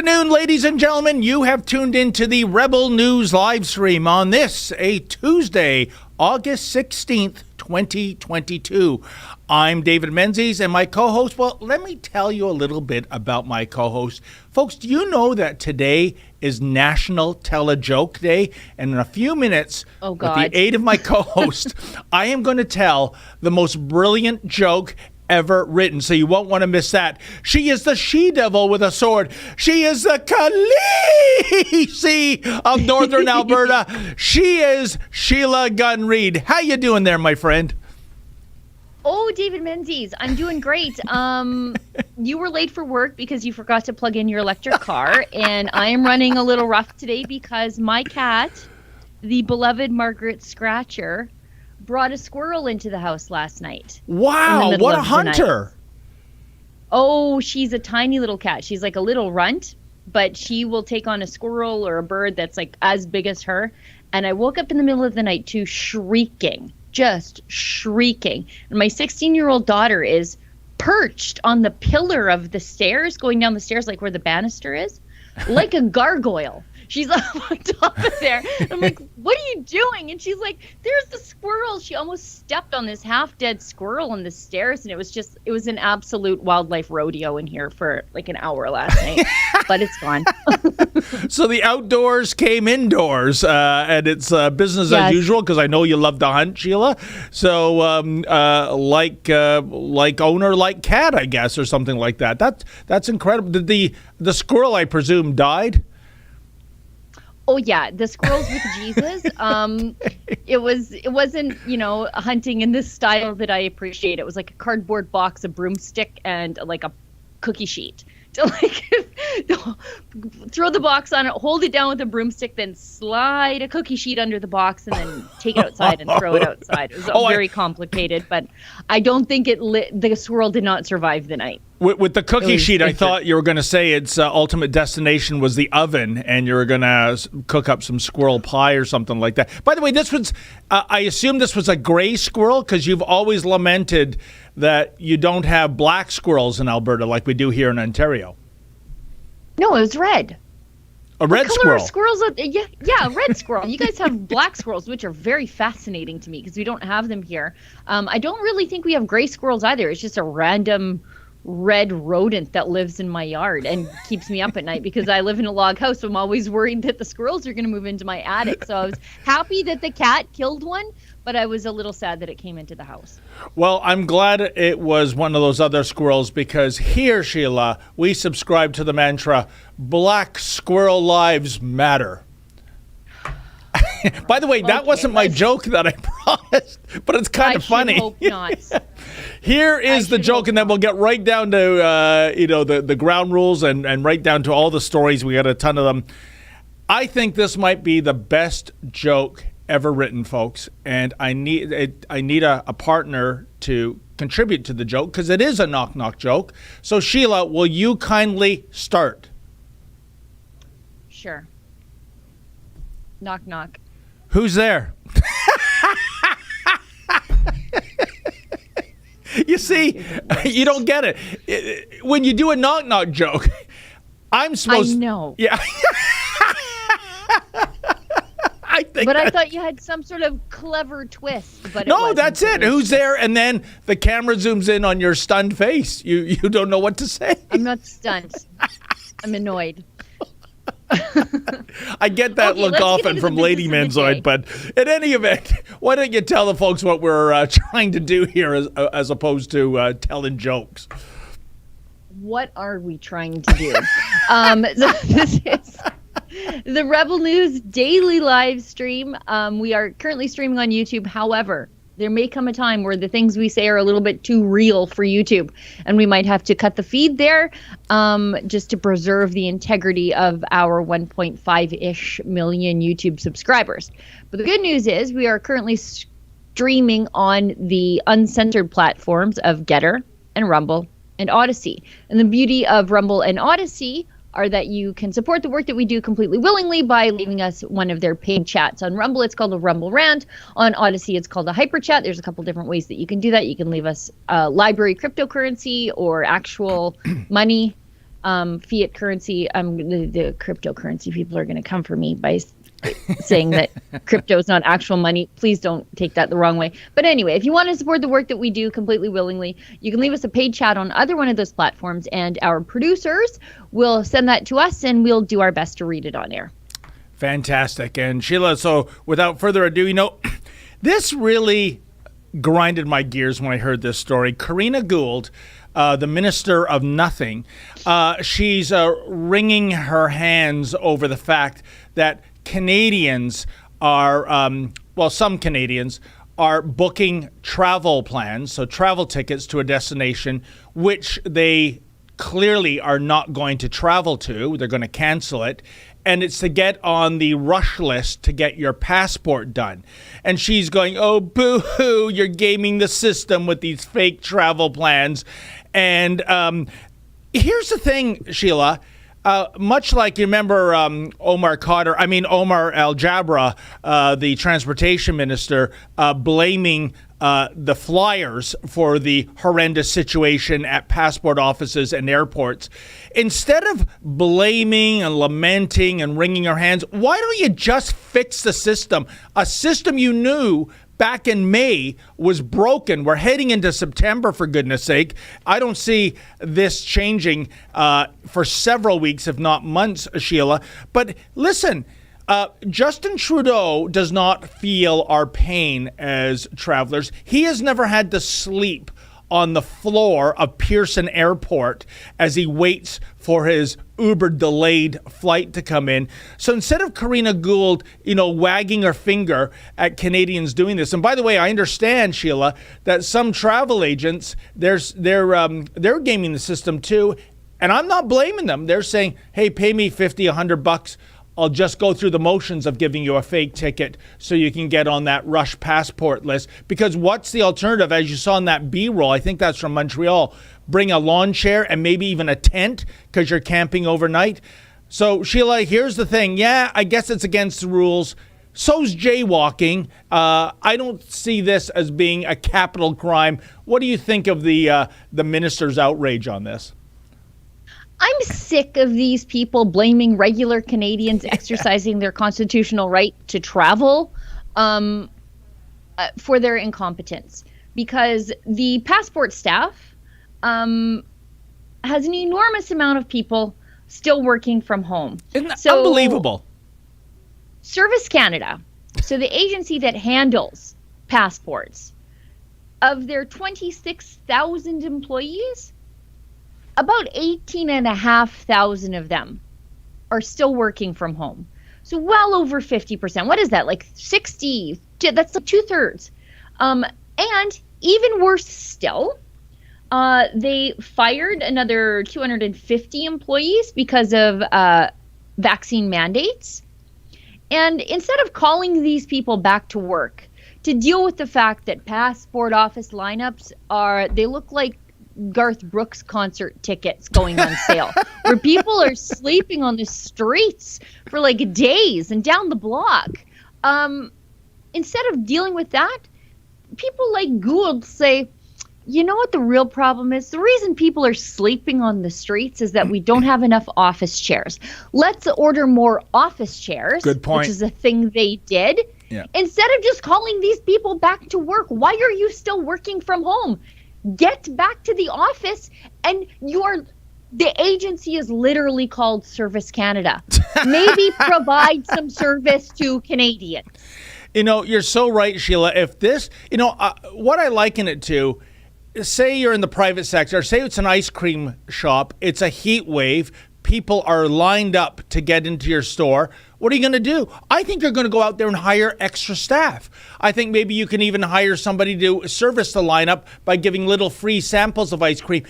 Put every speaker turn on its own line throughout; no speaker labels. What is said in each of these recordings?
afternoon, ladies and gentlemen. You have tuned into the Rebel News live stream on this, a Tuesday, August 16th, 2022. I'm David Menzies, and my co-host, well, let me tell you a little bit about my co-host. Folks, do you know that today is National Tell a Joke Day? And in a few minutes, with the aid of my co-host, I am going to tell the most brilliant joke ever written, so you won't want to miss that. She is the she-devil with a sword. She is the Khaleesi of Northern Alberta. She is Sheila Gunn Reid. How you doing there, my friend?
Oh, David Menzies, I'm doing great. You were late for work because you forgot to plug in your electric car, and I am running a little rough today because my cat, the beloved Margaret Scratcher, brought a squirrel into the house last night.
Wow, what a hunter.
Oh, she's a tiny little cat. She's like a little runt, but she will take on a squirrel or a bird that's like as big as her. And I woke up in the middle of the night to shrieking, just shrieking. And my 16-year-old daughter is perched on the pillar of the stairs, going down the stairs like where the banister is, like a gargoyle. She's up on top of there. I'm like, what are you doing? And she's like, there's the squirrel. She almost stepped on this half-dead squirrel on the stairs. And it was an absolute wildlife rodeo in here for like an hour last night. But it's gone.
So the outdoors came indoors, and it's business as usual, because I know you love to hunt, Sheila. So like owner, like cat, I guess, or something like that. That's incredible. Did the squirrel, I presume, died?
Oh yeah, the squirrels with Jesus. It wasn't, hunting in this style that I appreciate. It was like a cardboard box, a broomstick, and like a cookie sheet. To throw the box on it, hold it down with a broomstick, then slide a cookie sheet under the box, and then take it outside and throw it outside. It was very complicated, but I don't think the squirrel did not survive the night.
With the cookie sheet, I thought you were going to say its ultimate destination was the oven, and you were going to cook up some squirrel pie or something like that. By the way, this was, I assume this was a gray squirrel, because you've always lamented that you don't have black squirrels in Alberta like we do here in Ontario.
No, it was red.
A red squirrel.
Squirrels, yeah, red squirrel. You guys have black squirrels, which are very fascinating to me because we don't have them here. I don't really think we have gray squirrels either. It's just a random red rodent that lives in my yard and keeps me up at night because I live in a log house. So I'm always worried that the squirrels are going to move into my attic. So I was happy that the cat killed one, but I was a little sad that it came into the house.
Well, I'm glad it was one of those other squirrels, because here, Sheila, we subscribe to the mantra, Black Squirrel Lives Matter. By the way, that wasn't my joke that I promised, but it's kind of funny.
I hope not.
Here is the joke, and then we'll get right down to the ground rules and right down to all the stories. We got a ton of them. I think this might be the best joke ever written, folks, and I need a partner to contribute to the joke, because it is a knock-knock joke. So, Sheila, will you kindly start?
Sure. Knock, knock.
Who's there? You see, you don't get it. When you do a knock-knock joke, I'm supposed...
I know.
Yeah.
I thought you had some sort of clever twist. But
no, that's it. Who's there? And then the camera zooms in on your stunned face. You don't know what to say.
I'm not stunned. I'm annoyed.
I get that look often from Lady Manzoid, but in any event, why don't you tell the folks what we're trying to do here as opposed to telling jokes?
What are we trying to do? This is the Rebel News daily live stream. We are currently streaming on YouTube. However, there may come a time where the things we say are a little bit too real for YouTube, and we might have to cut the feed there just to preserve the integrity of our 1.5-ish million YouTube subscribers. But the good news is we are currently streaming on the uncensored platforms of Getter and Rumble and Odyssey. And the beauty of Rumble and Odyssey are that you can support the work that we do completely willingly by leaving us one of their paid chats. On Rumble, it's called a Rumble Rant. On Odyssey, it's called a Hyper Chat. There's a couple different ways that you can do that. You can leave us library cryptocurrency or actual money fiat currency. The cryptocurrency people are going to come for me by saying that crypto is not actual money. Please don't take that the wrong way. But anyway, if you want to support the work that we do completely willingly, you can leave us a paid chat on either one of those platforms, and our producers will send that to us, and we'll do our best to read it on air.
Fantastic. And Sheila, so without further ado, this really grinded my gears when I heard this story. Karina Gould, the Minister of Nothing, she's wringing her hands over the fact that Canadians are, some Canadians are booking travel plans, so travel tickets to a destination, which they clearly are not going to travel to. They're going to cancel it. And it's to get on the rush list to get your passport done. And she's going, oh, boo-hoo, you're gaming the system with these fake travel plans. And here's the thing, Sheila. Much like you remember Omar Al Jabra, the transportation minister, blaming the flyers for the horrendous situation at passport offices and airports. Instead of blaming and lamenting and wringing your hands, why don't you just fix the system? A system you knew back in May was broken. We're heading into September, for goodness sake. I don't see this changing for several weeks, if not months, Sheila. But listen, Justin Trudeau does not feel our pain as travelers. He has never had to sleep on the floor of Pearson Airport as he waits for his Uber delayed flight to come in. So instead of Karina Gould, wagging her finger at Canadians doing this, and by the way, I understand, Sheila, that some travel agents, they're gaming the system too, and I'm not blaming them. They're saying, hey, pay me $50, $100. I'll just go through the motions of giving you a fake ticket so you can get on that rush passport list. Because what's the alternative? As you saw in that B-roll, I think that's from Montreal, bring a lawn chair and maybe even a tent because you're camping overnight. So, Sheila, here's the thing. Yeah, I guess it's against the rules. So's jaywalking. I don't see this as being a capital crime. What do you think of the minister's outrage on this?
I'm sick of these people blaming regular Canadians exercising their constitutional right to travel for their incompetence, because the passport staff has an enormous amount of people still working from home.
Isn't that unbelievable?
Service Canada, so the agency that handles passports, of their 26,000 employees, about 18,500 of them are still working from home. So well over 50%. What is that? Like 60? That's like 2/3. And even worse still, they fired another 250 employees because of vaccine mandates. And instead of calling these people back to work to deal with the fact that passport office lineups they look like Garth Brooks concert tickets going on sale, where people are sleeping on the streets for like days and down the block. Instead of dealing with that, people like Gould say, you know what the real problem is? The reason people are sleeping on the streets is that we don't have enough office chairs. Let's order more office chairs.
Good point.
Which is a thing they did.
Yeah. Instead
of just calling these people back to work, why are you still working from home? Get back to the office, and the agency is literally called Service Canada. Maybe provide some service to Canadians.
You're so right, Sheila. If this, what I liken it to, say you're in the private sector, say it's an ice cream shop, it's a heat wave, people are lined up to get into your store. What are you going to do? I think you're going to go out there and hire extra staff. I think maybe you can even hire somebody to service the lineup by giving little free samples of ice cream.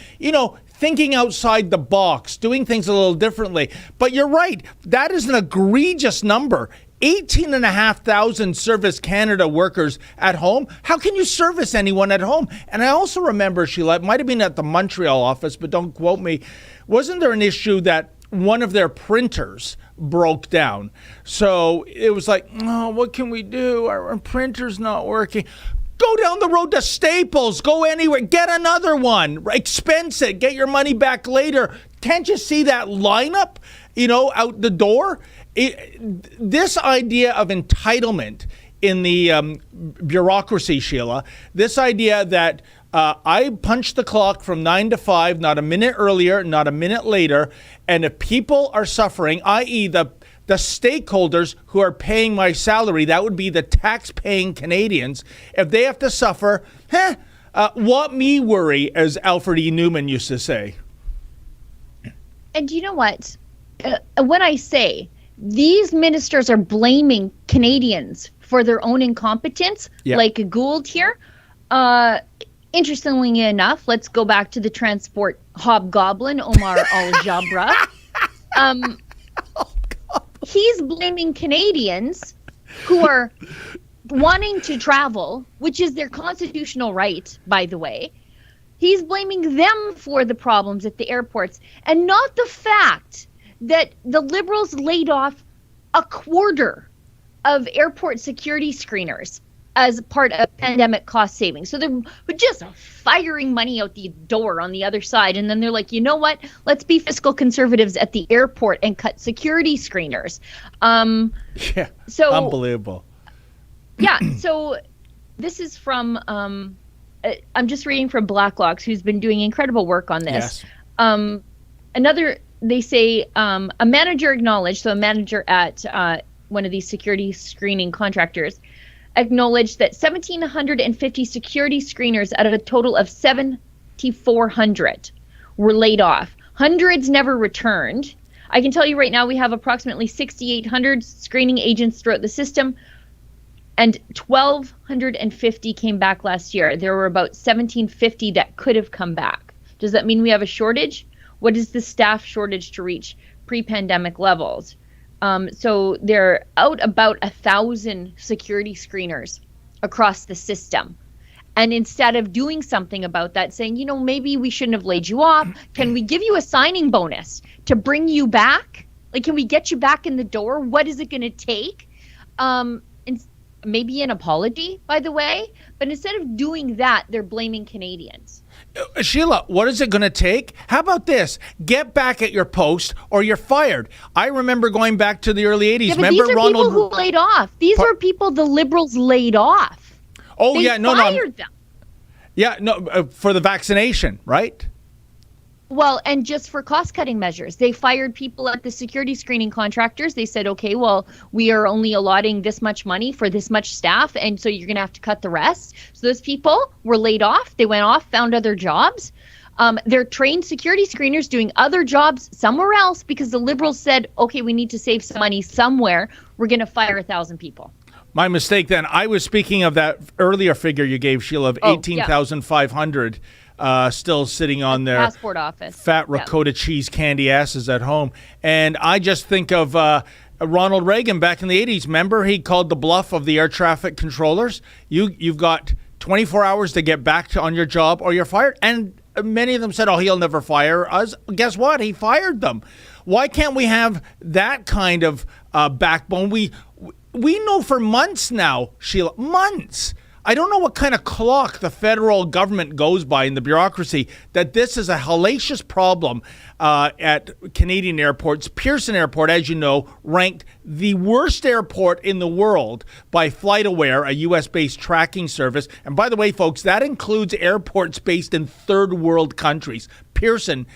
Thinking outside the box, doing things a little differently. But you're right. That is an egregious number. 18,500 Service Canada workers at home. How can you service anyone at home? And I also remember, Sheila, it might have been at the Montreal office, but don't quote me. Wasn't there an issue that one of their printers broke down? So it was like, oh, what can we do? Our printer's not working. Go down the road to Staples. Go anywhere. Get another one. Expense it. Get your money back later. Can't you see that lineup, out the door? This idea of entitlement in the bureaucracy, Sheila, this idea that I punch the clock from 9 to 5, not a minute earlier, not a minute later, and if people are suffering, i.e. the stakeholders who are paying my salary, that would be the tax-paying Canadians, if they have to suffer, what me worry, as Alfred E. Newman used to say.
And you know what? When I say these ministers are blaming Canadians for their own incompetence, like Gould here, interestingly enough, let's go back to the transport hobgoblin, Omar Al-Jabra. He's blaming Canadians who are wanting to travel, which is their constitutional right, by the way. He's blaming them for the problems at the airports, and not the fact that the Liberals laid off a quarter of airport security screeners as part of pandemic cost savings. So they're just firing money out the door on the other side. And then they're like, you know what? Let's be fiscal conservatives at the airport and cut security screeners. So
unbelievable.
Yeah. So this is from, I'm just reading from Blacklocks, who's been doing incredible work on this. Yes. They say a manager acknowledged, so a manager at one of these security screening contractors, acknowledged that 1,750 security screeners out of a total of 7,400 were laid off. Hundreds never returned. I can tell you right now we have approximately 6,800 screening agents throughout the system, and 1,250 came back last year. There were about 1,750 that could have come back. Does that mean we have a shortage? What is the staff shortage to reach pre-pandemic levels? So they're out about 1,000 security screeners across the system. And instead of doing something about that, saying, maybe we shouldn't have laid you off. Can we give you a signing bonus to bring you back? Like, can we get you back in the door? What is it going to take? And maybe an apology, by the way. But instead of doing that, they're blaming Canadians.
Sheila, what is it going to take? How about this? Get back at your post or you're fired. I remember going back to the early 80s.
Yeah, but
remember
these are
Ronald...
people who laid off. These are people the Liberals laid off.
Oh,
they fired them.
Yeah, no, for the vaccination, right?
Well, and just for cost-cutting measures. They fired people at the security screening contractors. They said, okay, well, we are only allotting this much money for this much staff, and so you're going to have to cut the rest. So those people were laid off. They went off, found other jobs. They're trained security screeners doing other jobs somewhere else because the Liberals said, okay, we need to save some money somewhere. We're going to fire 1,000 people. My
mistake then. I was speaking of that earlier figure you gave, Sheila, of 18,500. Still sitting on their
passport office,
fat ricotta cheese candy asses at home. And I just think of Ronald Reagan back in the 80s. Remember, he called the bluff of the air traffic controllers. You've got 24 hours to get back on your job or you're fired. And many of them said, oh, he'll never fire us. Guess what? He fired them. Why can't we have that kind of backbone? We know for months now, Sheila, months. I don't know what kind of clock the federal government goes by in the bureaucracy, that this is a hellacious problem at Canadian airports. Pearson Airport, as you know, ranked the worst airport in the world by FlightAware, a U.S.-based tracking service. And by the way, folks, that includes airports based in third world countries. Pearson,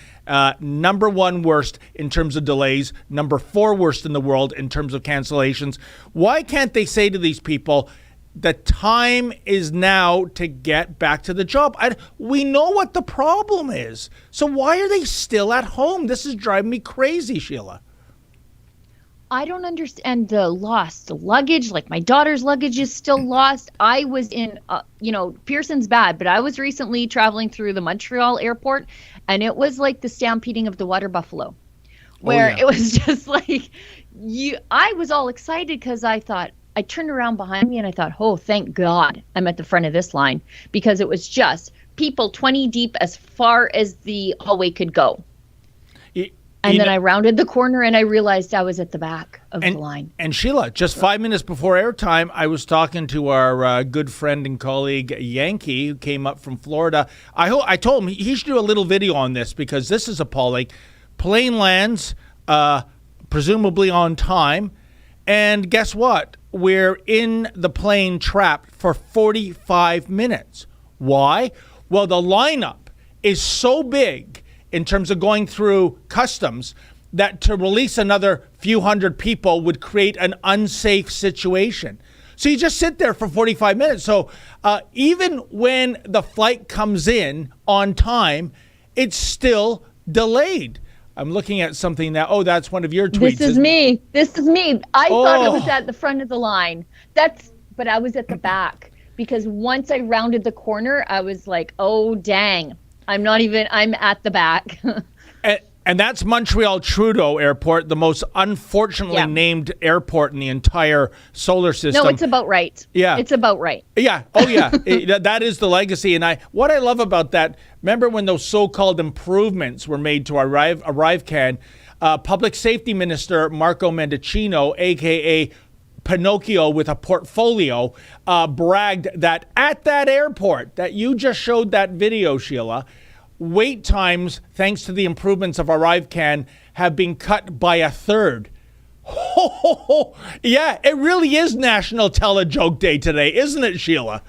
number one worst in terms of delays, number 4 worst in the world in terms of cancellations. Why can't they say to these people, the time is now to get back to the job? We know what the problem is. So why are they still at home? This is driving me crazy, Sheila.
I don't understand the lost luggage. Like, my daughter's luggage is still lost. I was in, Pearson's bad, but I was recently traveling through the Montreal airport, and it was like the stampeding of the water buffalo, where it was just like, I was all excited because I turned around behind me and I thought, oh, thank God I'm at the front of this line, because it was just people 20 deep as far as the hallway could go. And then I rounded the corner and I realized I was at the back of the line. And
Sheila, just 5 minutes before airtime, I was talking to our good friend and colleague Yankee, who came up from Florida. I told him he should do a little video on this because this is appalling. plane lands, presumably on time, and guess what? We're in the plane trapped for 45 minutes. Why? Well, the lineup is so big in terms of going through customs that to release another few hundred people would create an unsafe situation. So you just sit there for 45 minutes. So even when the flight comes in on time, it's still delayed. I'm looking at something now. Oh, that's one of your tweets.
This is me. I thought I was at the front of the line. But I was at the back because once I rounded the corner, I was like, oh, dang. I'm at the back.
And that's Montreal Trudeau Airport, the most unfortunately named airport in the entire solar system.
No, it's about right.
Yeah.
It's about right.
Yeah. Oh, yeah. That is the legacy. And what I love about that, remember when those so-called improvements were made to ArriveCAN, Public Safety Minister Marco Mendicino, a.k.a. Pinocchio with a portfolio, bragged that at that airport that you just showed that video, Sheila, wait times, thanks to the improvements of ArriveCAN, have been cut by a third. Yeah, it really is National Tele-Joke Day today, isn't it, Sheila?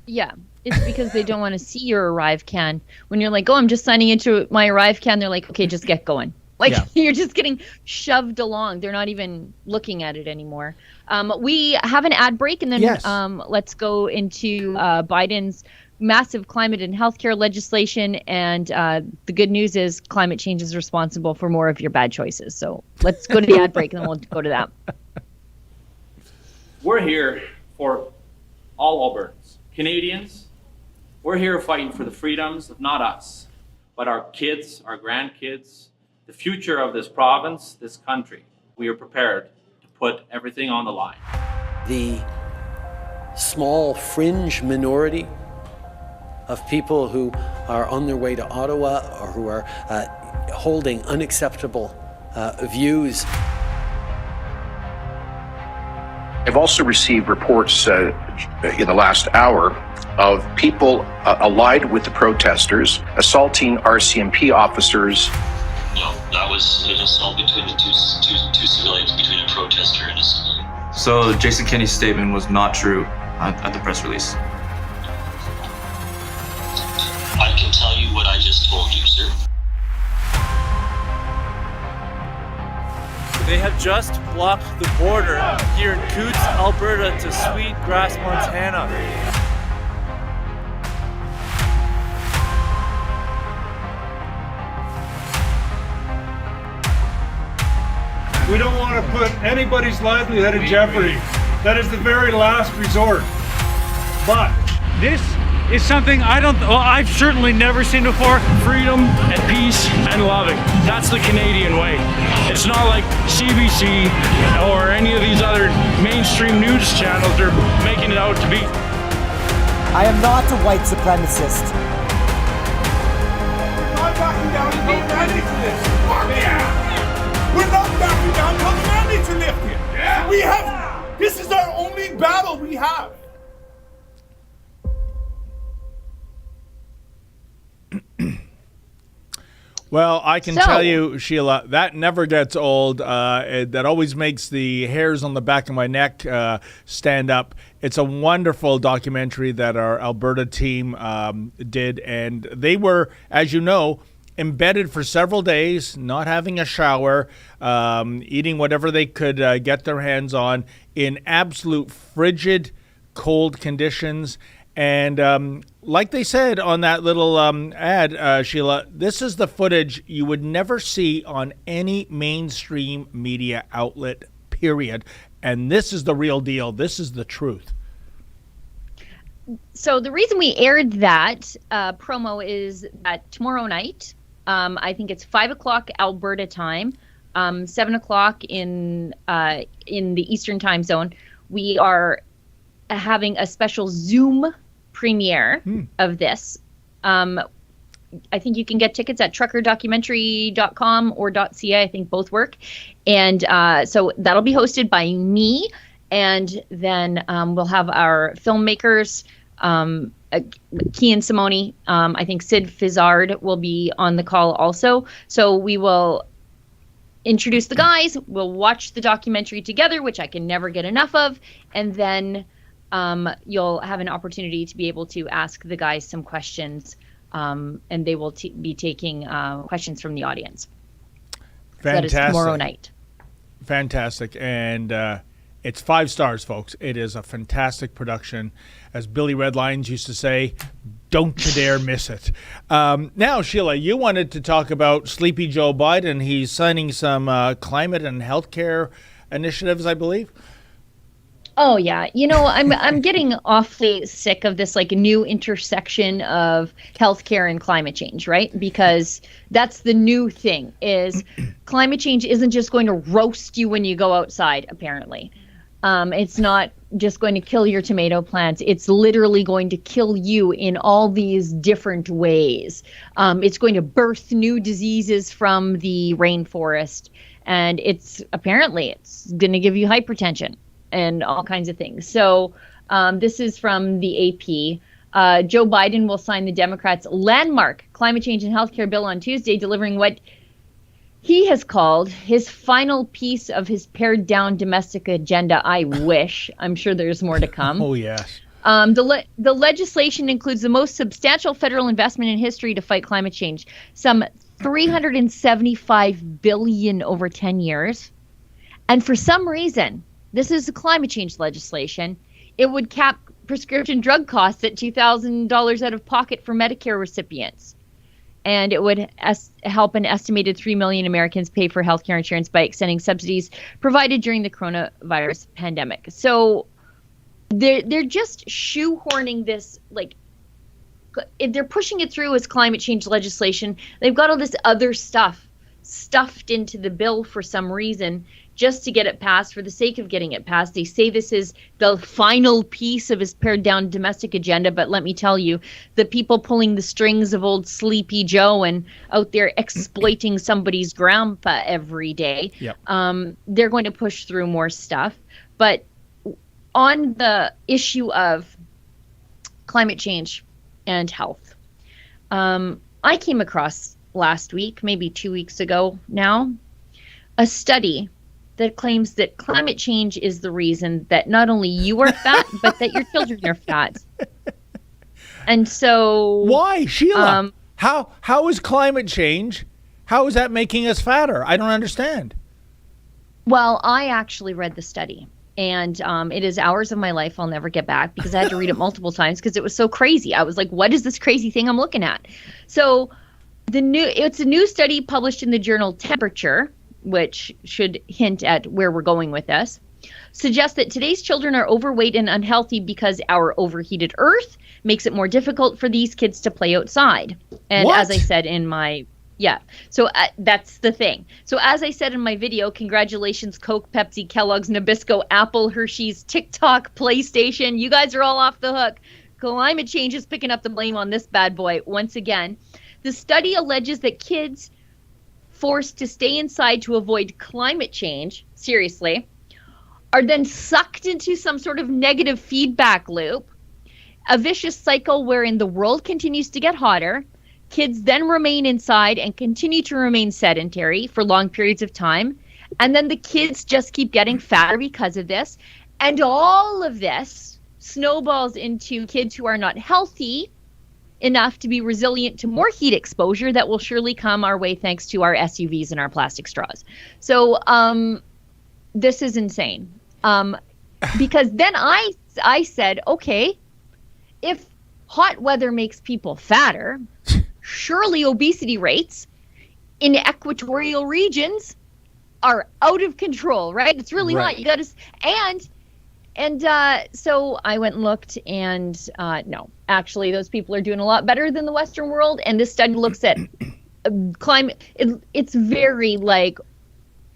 Yeah, it's because they don't want to see your ArriveCAN. When you're like, oh, I'm just signing into my ArriveCAN, they're like, okay, just get going. Like, you're just getting shoved along. They're not even looking at it anymore. We have an ad break, and then let's go into Biden's massive climate and healthcare legislation. And the good news is climate change is responsible for more of your bad choices. So let's go to the ad break, and then we'll go to that.
We're here for all Albertans. Canadians, we're here fighting for the freedoms of not us, but our kids, our grandkids, the future of this province, this country. We are prepared to put everything on the line.
The small fringe minority of people who are on their way to Ottawa or who are holding unacceptable views.
I've also received reports in the last hour of people allied with the protesters assaulting RCMP officers.
No, that was an assault between the two civilians, between a protester and a civilian.
So Jason Kenney's statement was not true at the press release.
I can tell you what I just told you, sir.
They have just blocked the border here in Coutts, Alberta to Sweetgrass, Montana.
We don't want to put anybody's livelihood in jeopardy. That is the very last resort. But
this is something I've certainly never seen before. Freedom and peace and loving. That's the Canadian way. It's not like CBC or any of these other mainstream news channels are making it out to be.
I am not a white supremacist.
we're not backing down until the mandates lift. We're not backing down until the mandates are lifted. We have. This is our only battle we have.
Well, I can tell you, Sheila, that never gets old. That always makes the hairs on the back of my neck stand up. It's a wonderful documentary that our Alberta team did, and they were, as you know, embedded for several days, not having a shower, eating whatever they could get their hands on in absolute frigid, cold conditions. And like they said on that little ad, Sheila, this is the footage you would never see on any mainstream media outlet, period. And this is the real deal. This is the truth.
So the reason we aired that promo is that tomorrow night, I think it's 5 o'clock Alberta time, 7 o'clock in the Eastern time zone, we are having a special Zoom premiere of this. I think you can get tickets at truckerdocumentary.com or .ca. I think both work. And so that'll be hosted by me. And then we'll have our filmmakers Key and Simone, I think Sid Fizzard will be on the call also. So we will introduce the guys, we'll watch the documentary together, which I can never get enough of, and then you'll have an opportunity to be able to ask the guys some questions, and they will be taking questions from the audience.
Fantastic.
So that is tomorrow night.
Fantastic. And it's 5 stars, folks. It is a fantastic production. As Billy Redlines used to say, don't you dare miss it. Now, Sheila, you wanted to talk about Sleepy Joe Biden. He's signing some climate and healthcare initiatives, I believe.
Oh yeah, I'm getting awfully sick of this new intersection of healthcare and climate change, right? Because that's the new thing is climate change isn't just going to roast you when you go outside, apparently. It's not just going to kill your tomato plants. It's literally going to kill you in all these different ways. It's going to birth new diseases from the rainforest, and it's going to give you hypertension and all kinds of things. So this is from the AP. Joe Biden will sign the Democrats' landmark climate change and healthcare bill on Tuesday, delivering what he has called his final piece of his pared-down domestic agenda. I wish. I'm sure there's more to come.
Oh, yes.
The legislation includes the most substantial federal investment in history to fight climate change, some $375 billion over 10 years. And for some reason, this is the climate change legislation, it would cap prescription drug costs at $2,000 out of pocket for Medicare recipients. And it would help an estimated 3 million Americans pay for healthcare insurance by extending subsidies provided during the coronavirus pandemic. So they're just shoehorning this, they're pushing it through as climate change legislation. They've got all this other stuff stuffed into the bill for some reason, just to get it passed for the sake of getting it passed. They say this is the final piece of his pared down domestic agenda, but let me tell you, the people pulling the strings of old Sleepy Joe and out there exploiting somebody's grandpa every day,
yep.
They're going to push through more stuff. But on the issue of climate change and health, I came across last week, maybe 2 weeks ago now, a study that claims that climate change is the reason that not only you are fat, but that your children are fat. And so...
Why, Sheila? How is climate change, how is that making us fatter? I don't understand.
Well, I actually read the study. And it is hours of my life I'll never get back because I had to read it multiple times because it was so crazy. I was like, what is this crazy thing I'm looking at? So it's a new study published in the journal Temperature, which should hint at where we're going with this, suggests that today's children are overweight and unhealthy because our overheated Earth makes it more difficult for these kids to play outside. And
what?
As I said in my... Yeah, so that's the thing. So as I said in my video, congratulations, Coke, Pepsi, Kellogg's, Nabisco, Apple, Hershey's, TikTok, PlayStation. You guys are all off the hook. Climate change is picking up the blame on this bad boy once again. The study alleges that kids forced to stay inside to avoid climate change, seriously, are then sucked into some sort of negative feedback loop, a vicious cycle wherein the world continues to get hotter. Kids then remain inside and continue to remain sedentary for long periods of time. And then the kids just keep getting fatter because of this. And all of this snowballs into kids who are not healthy enough to be resilient to more heat exposure that will surely come our way thanks to our SUVs and our plastic straws. So this is insane. Because then I said, okay, if hot weather makes people fatter, surely obesity rates in equatorial regions are out of control, right? It's really hot. You got to, and so I went and looked, and no, actually, those people are doing a lot better than the Western world. And this study looks at climate. It's very like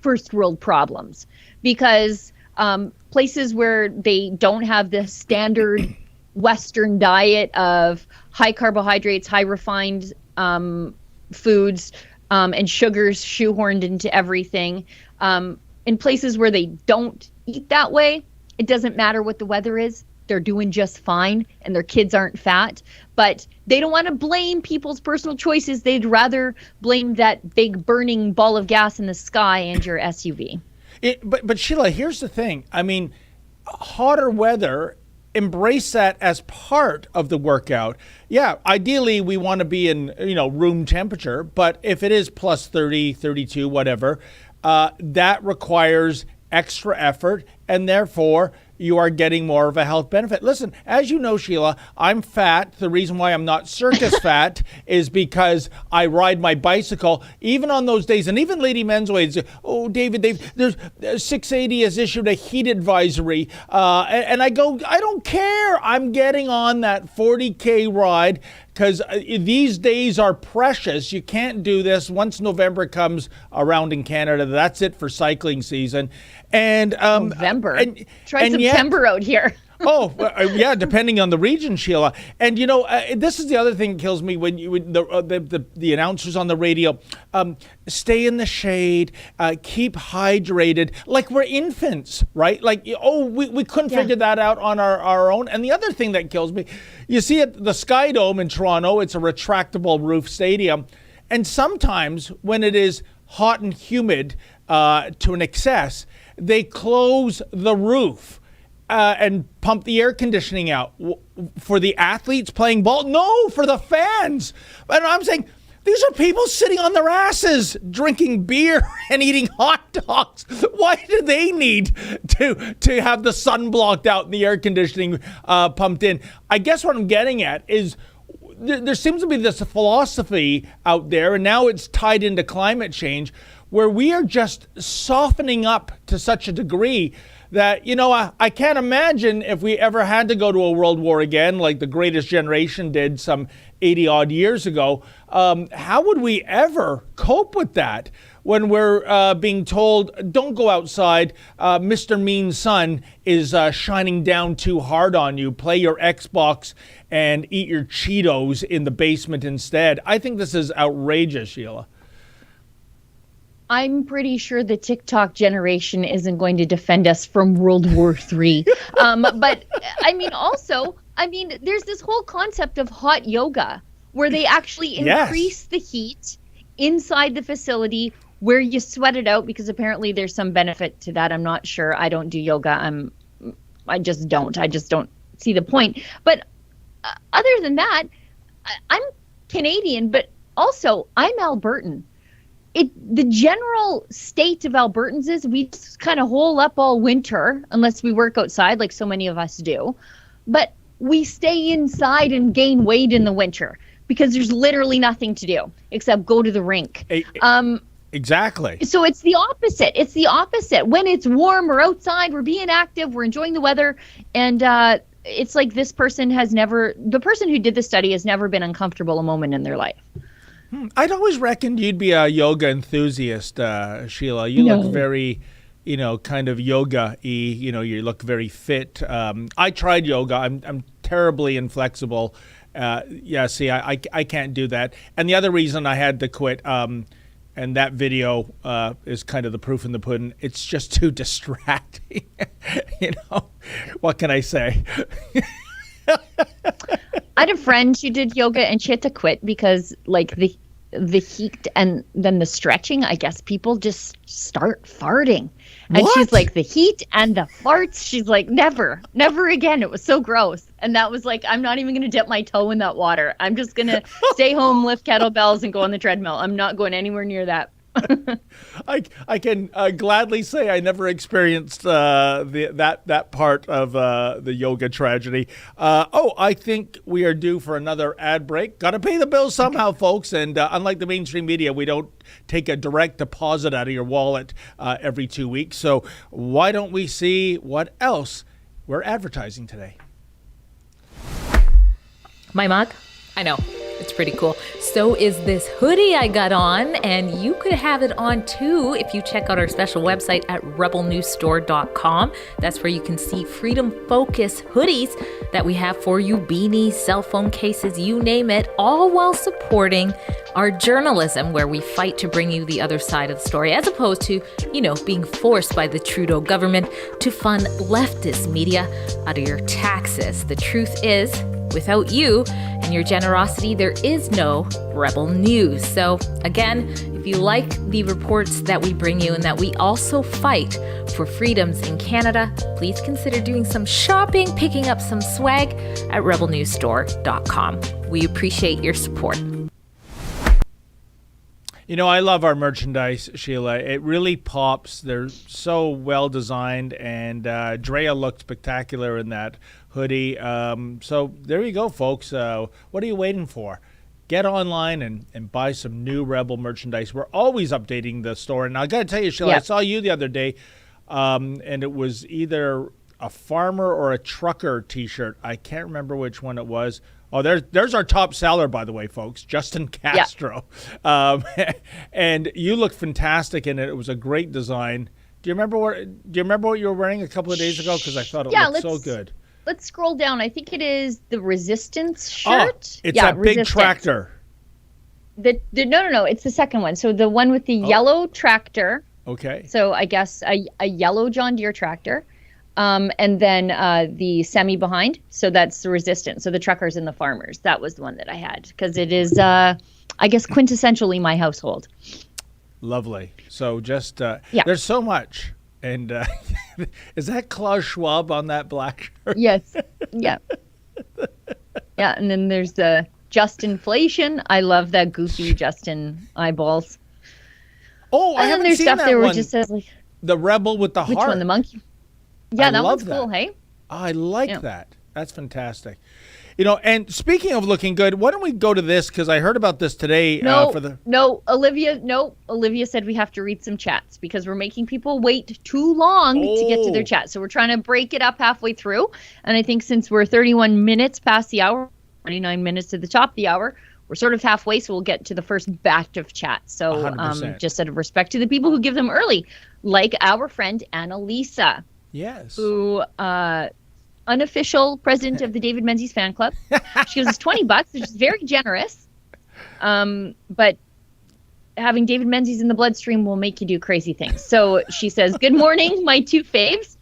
first world problems because places where they don't have the standard Western diet of high carbohydrates, high refined foods, and sugars shoehorned into everything. In places where they don't eat that way, it doesn't matter what the weather is. they're doing just fine and their kids aren't fat, but they don't want to blame people's personal choices. They'd rather blame that big burning ball of gas in the sky and your SUV.
But Sheila, here's the thing. I mean, hotter weather, embrace that as part of the workout. Yeah, ideally we want to be in, room temperature, but if it is plus 30, 32, whatever, that requires extra effort, and therefore you are getting more of a health benefit. Listen, as you know, Sheila, I'm fat. The reason why I'm not circus fat is because I ride my bicycle, even on those days. And even Lady Mensway, oh, David, there's 680 has issued a heat advisory. And I go, I don't care. I'm getting on that 40K ride because these days are precious. You can't do this. Once November comes around in Canada, that's it for cycling season. And
November. Try September out here.
Yeah, depending on the region, Sheila. And this is the other thing that kills me when the announcers on the radio stay in the shade, keep hydrated, like we're infants, right? Like, we couldn't figure that out on our own. And the other thing that kills me, you see at the Sky Dome in Toronto, it's a retractable roof stadium, and sometimes when it is hot and humid to an excess, they close the roof and pump the air conditioning out for the athletes playing ball. No, for the fans. And I'm saying, these are people sitting on their asses, drinking beer and eating hot dogs. Why do they need to have the sun blocked out and the air conditioning pumped in? I guess what I'm getting at is there seems to be this philosophy out there, and now it's tied into climate change, where we are just softening up to such a degree that, I can't imagine if we ever had to go to a world war again, like the Greatest Generation did some 80 odd years ago. How would we ever cope with that when we're being told, don't go outside, Mr. Mean Sun is shining down too hard on you, play your Xbox and eat your Cheetos in the basement instead? I think this is outrageous, Sheila.
I'm pretty sure the TikTok generation isn't going to defend us from World War III. But there's this whole concept of hot yoga where they actually increase the heat inside the facility where you sweat it out, because apparently there's some benefit to that. I'm not sure. I don't do yoga. I just don't see the point. But other than that, I'm Canadian, but also I'm Albertan. The general state of Albertans is we just kind of hole up all winter unless we work outside like so many of us do. But we stay inside and gain weight in the winter because there's literally nothing to do except go to the rink.
Exactly.
So it's the opposite. It's the opposite. When it's warm, we're outside, we're being active, we're enjoying the weather. And it's like the person who did the study has never been uncomfortable a moment in their life.
I'd always reckoned you'd be a yoga enthusiast, Sheila. You look very, kind of yoga-y. You look very fit. I tried yoga. I'm terribly inflexible. I can't do that. And the other reason I had to quit, and that video is kind of the proof in the pudding, it's just too distracting. What can I say?
I had a friend, she did yoga and she had to quit because the heat and then the stretching, I guess people just start farting. And
What?
She's like, the heat and the farts, she's like, never again. It was so gross. And that was like, I'm not even going to dip my toe in that water. I'm just going to stay home, lift kettlebells and go on the treadmill. I'm not going anywhere near that.
I can gladly say I never experienced that part of the yoga tragedy. I think we are due for another ad break. Got to pay the bills somehow, folks. And unlike the mainstream media, we don't take a direct deposit out of your wallet every 2 weeks. So why don't we see what else we're advertising today?
My mug? I know. It's pretty cool. So is this hoodie I got on, and you could have it on too if you check out our special website at rebelnewsstore.com. That's where you can see Freedom Focus hoodies that we have for you, beanies, cell phone cases, you name it, all while supporting our journalism, where we fight to bring you the other side of the story, as opposed to, being forced by the Trudeau government to fund leftist media out of your taxes. The truth is, without you and your generosity, there is no Rebel News. So again, if you like the reports that we bring you and that we also fight for freedoms in Canada, please consider doing some shopping, picking up some swag at rebelnewsstore.com. We appreciate your support.
I love our merchandise, Sheila. It really pops. They're so well designed, and Drea looked spectacular in that hoodie. So there you go, folks. What are you waiting for? Get online and buy some new Rebel merchandise. We're always updating the store. And I got to tell you, Sheila, I saw you the other day, and it was either a farmer or a trucker T-shirt. I can't remember which one it was. Oh, there's our top seller, by the way, folks, Justin Castro. Yeah. And you look fantastic in it. It was a great design. Do you remember what you were wearing a couple of days ago? Because I thought it looked so good.
Let's scroll down. I think it is the Resistance shirt.
It's that big tractor.
No. It's the second one. So the one with the yellow tractor.
Okay.
So I guess a yellow John Deere tractor. And then the semi behind. So that's the Resistance. So the truckers and the farmers. That was the one that I had, because it is, I guess, quintessentially my household.
Lovely. So just, there's so much. And is that Klaus Schwab on that black shirt?
Yes. Yeah. Yeah. And then there's the Just Inflation. I love that goofy Justin eyeballs.
Oh, I haven't seen
stuff
that
there
one.
Where just says, like,
the rebel with the
which
heart.
Which one? The monkey? Yeah, that one's cool, hey?
Oh, I like that. That's fantastic. And speaking of looking good, why don't we go to this? Because I heard about this today.
Olivia said we have to read some chats because we're making people wait too long to get to their chat. So we're trying to break it up halfway through. And I think since we're 31 minutes past the hour, 29 minutes to the top of the hour, we're sort of halfway, so we'll get to the first batch of chats. So just out of respect to the people who give them early, like our friend Annalisa.
Yes.
Who unofficial president of the David Menzies fan club. She gives us $20, which is very generous. But having David Menzies in the bloodstream will make you do crazy things. So she says, "Good morning, my two faves.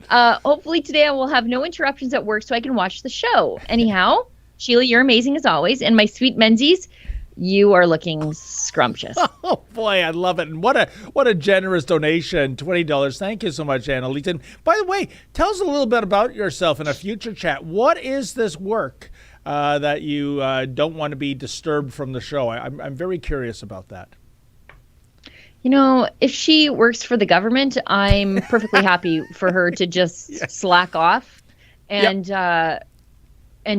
Hopefully today I will have no interruptions at work so I can watch the show. Anyhow, Sheila, you're amazing as always. And my sweet Menzies, you are looking scrumptious."
Oh boy, I love it. And what a generous donation, $20. Thank you so much, Annalise. And by the way, tell us a little bit about yourself in a future chat. What is this work that you don't want to be disturbed from the show? I'm very curious about that.
If she works for the government, I'm perfectly happy for her to just slack off and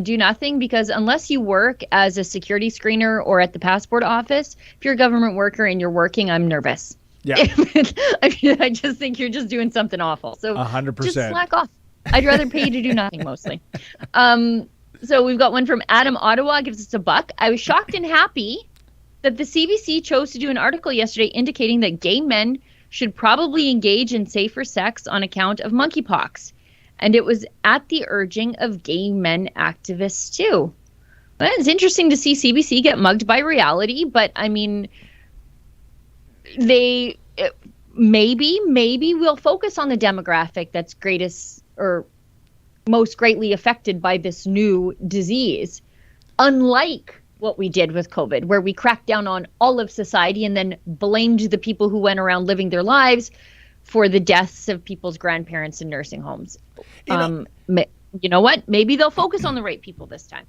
do nothing, because unless you work as a security screener or at the passport office, if you're a government worker and you're working, I'm nervous.
Yeah.
I just think you're just doing something awful. So
100%.
Just slack off. I'd rather pay you to do nothing mostly. So we've got one from Adam Ottawa, gives us $1. I was shocked and happy that the CBC chose to do an article yesterday indicating that gay men should probably engage in safer sex on account of monkeypox. And it was at the urging of gay men activists, too. Well, it's interesting to see CBC get mugged by reality, but I mean, maybe we'll focus on the demographic that's greatest or most greatly affected by this new disease, unlike what we did with COVID, where we cracked down on all of society and then blamed the people who went around living their lives for the deaths of people's grandparents in nursing homes. You know what? Maybe they'll focus on the right people this time.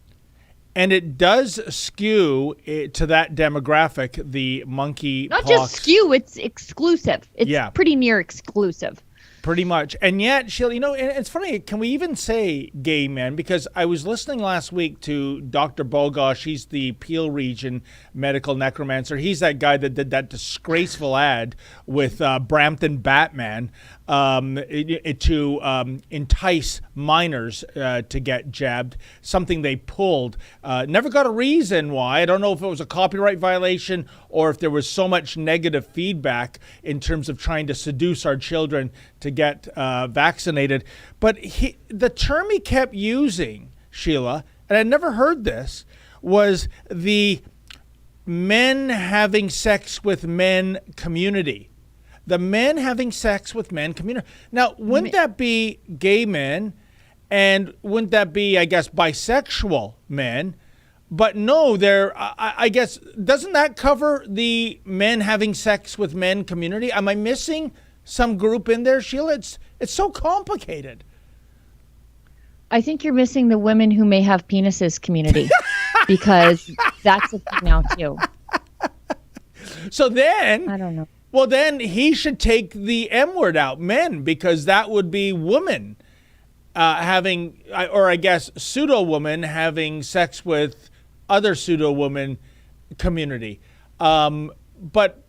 And it does skew to that demographic, the monkey
Not
pox.
just skew, it's exclusive. It's pretty near exclusive.
Pretty much. And yet, Sheila, and it's funny, can we even say gay men? Because I was listening last week to Dr. Bogosh. He's the Peel Region medical necromancer. He's that guy that did that disgraceful ad with Brampton Batman to entice minors to get jabbed, something they pulled. Never got a reason why. I don't know if it was a copyright violation or if there was so much negative feedback in terms of trying to seduce our children to get vaccinated. But the term he kept using, Sheila, and I'd never heard this, was the men having sex with men community. The men having sex with men community. Now, wouldn't that be gay men? And wouldn't that be, I guess, bisexual men? But no, I guess, doesn't that cover the men having sex with men community? Am I missing some group in there, Sheila? It's so complicated.
I think you're missing the women who may have penises community because that's a thing now too.
So then,
I don't know.
Well, then he should take the M word out, men, because that would be woman having, or I guess pseudo woman having sex with other pseudo woman community. But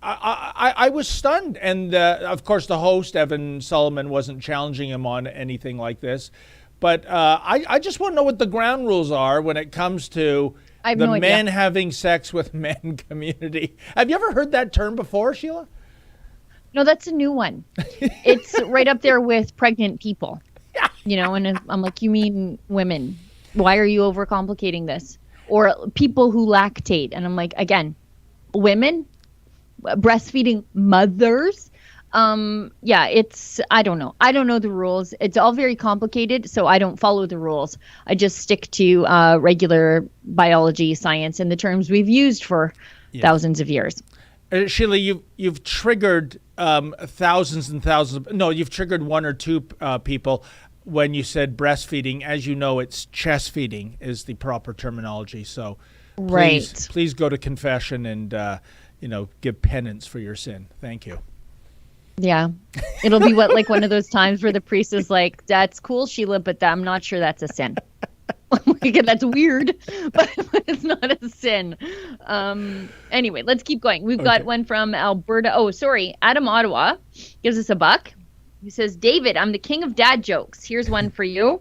I was stunned, and of course the host Evan Solomon wasn't challenging him on anything like this. But I just want to know what the ground rules are when it comes to the men having sex with men community. Have you ever heard that term before, Sheila?
No, that's a new one. It's right up there with pregnant people. And I'm like, you mean women? Why are you overcomplicating this? Or people who lactate. And I'm like, again, women, breastfeeding mothers. I don't know. I don't know the rules. It's all very complicated, so I don't follow the rules. I just stick to regular biology, science, and the terms we've used for thousands of years.
Sheila, you've triggered thousands and thousands. You've triggered one or two people when you said breastfeeding. As you know, it's chest feeding is the proper terminology. So please go to confession and give penance for your sin. Thank you.
Yeah. It'll be like one of those times where the priest is like, that's cool, Sheila, but I'm not sure that's a sin. That's weird, but it's not a sin. Anyway, let's keep going. We've got one from Alberta. Oh, sorry. Adam Ottawa gives us $1. He says, David, I'm the king of dad jokes. Here's one for you.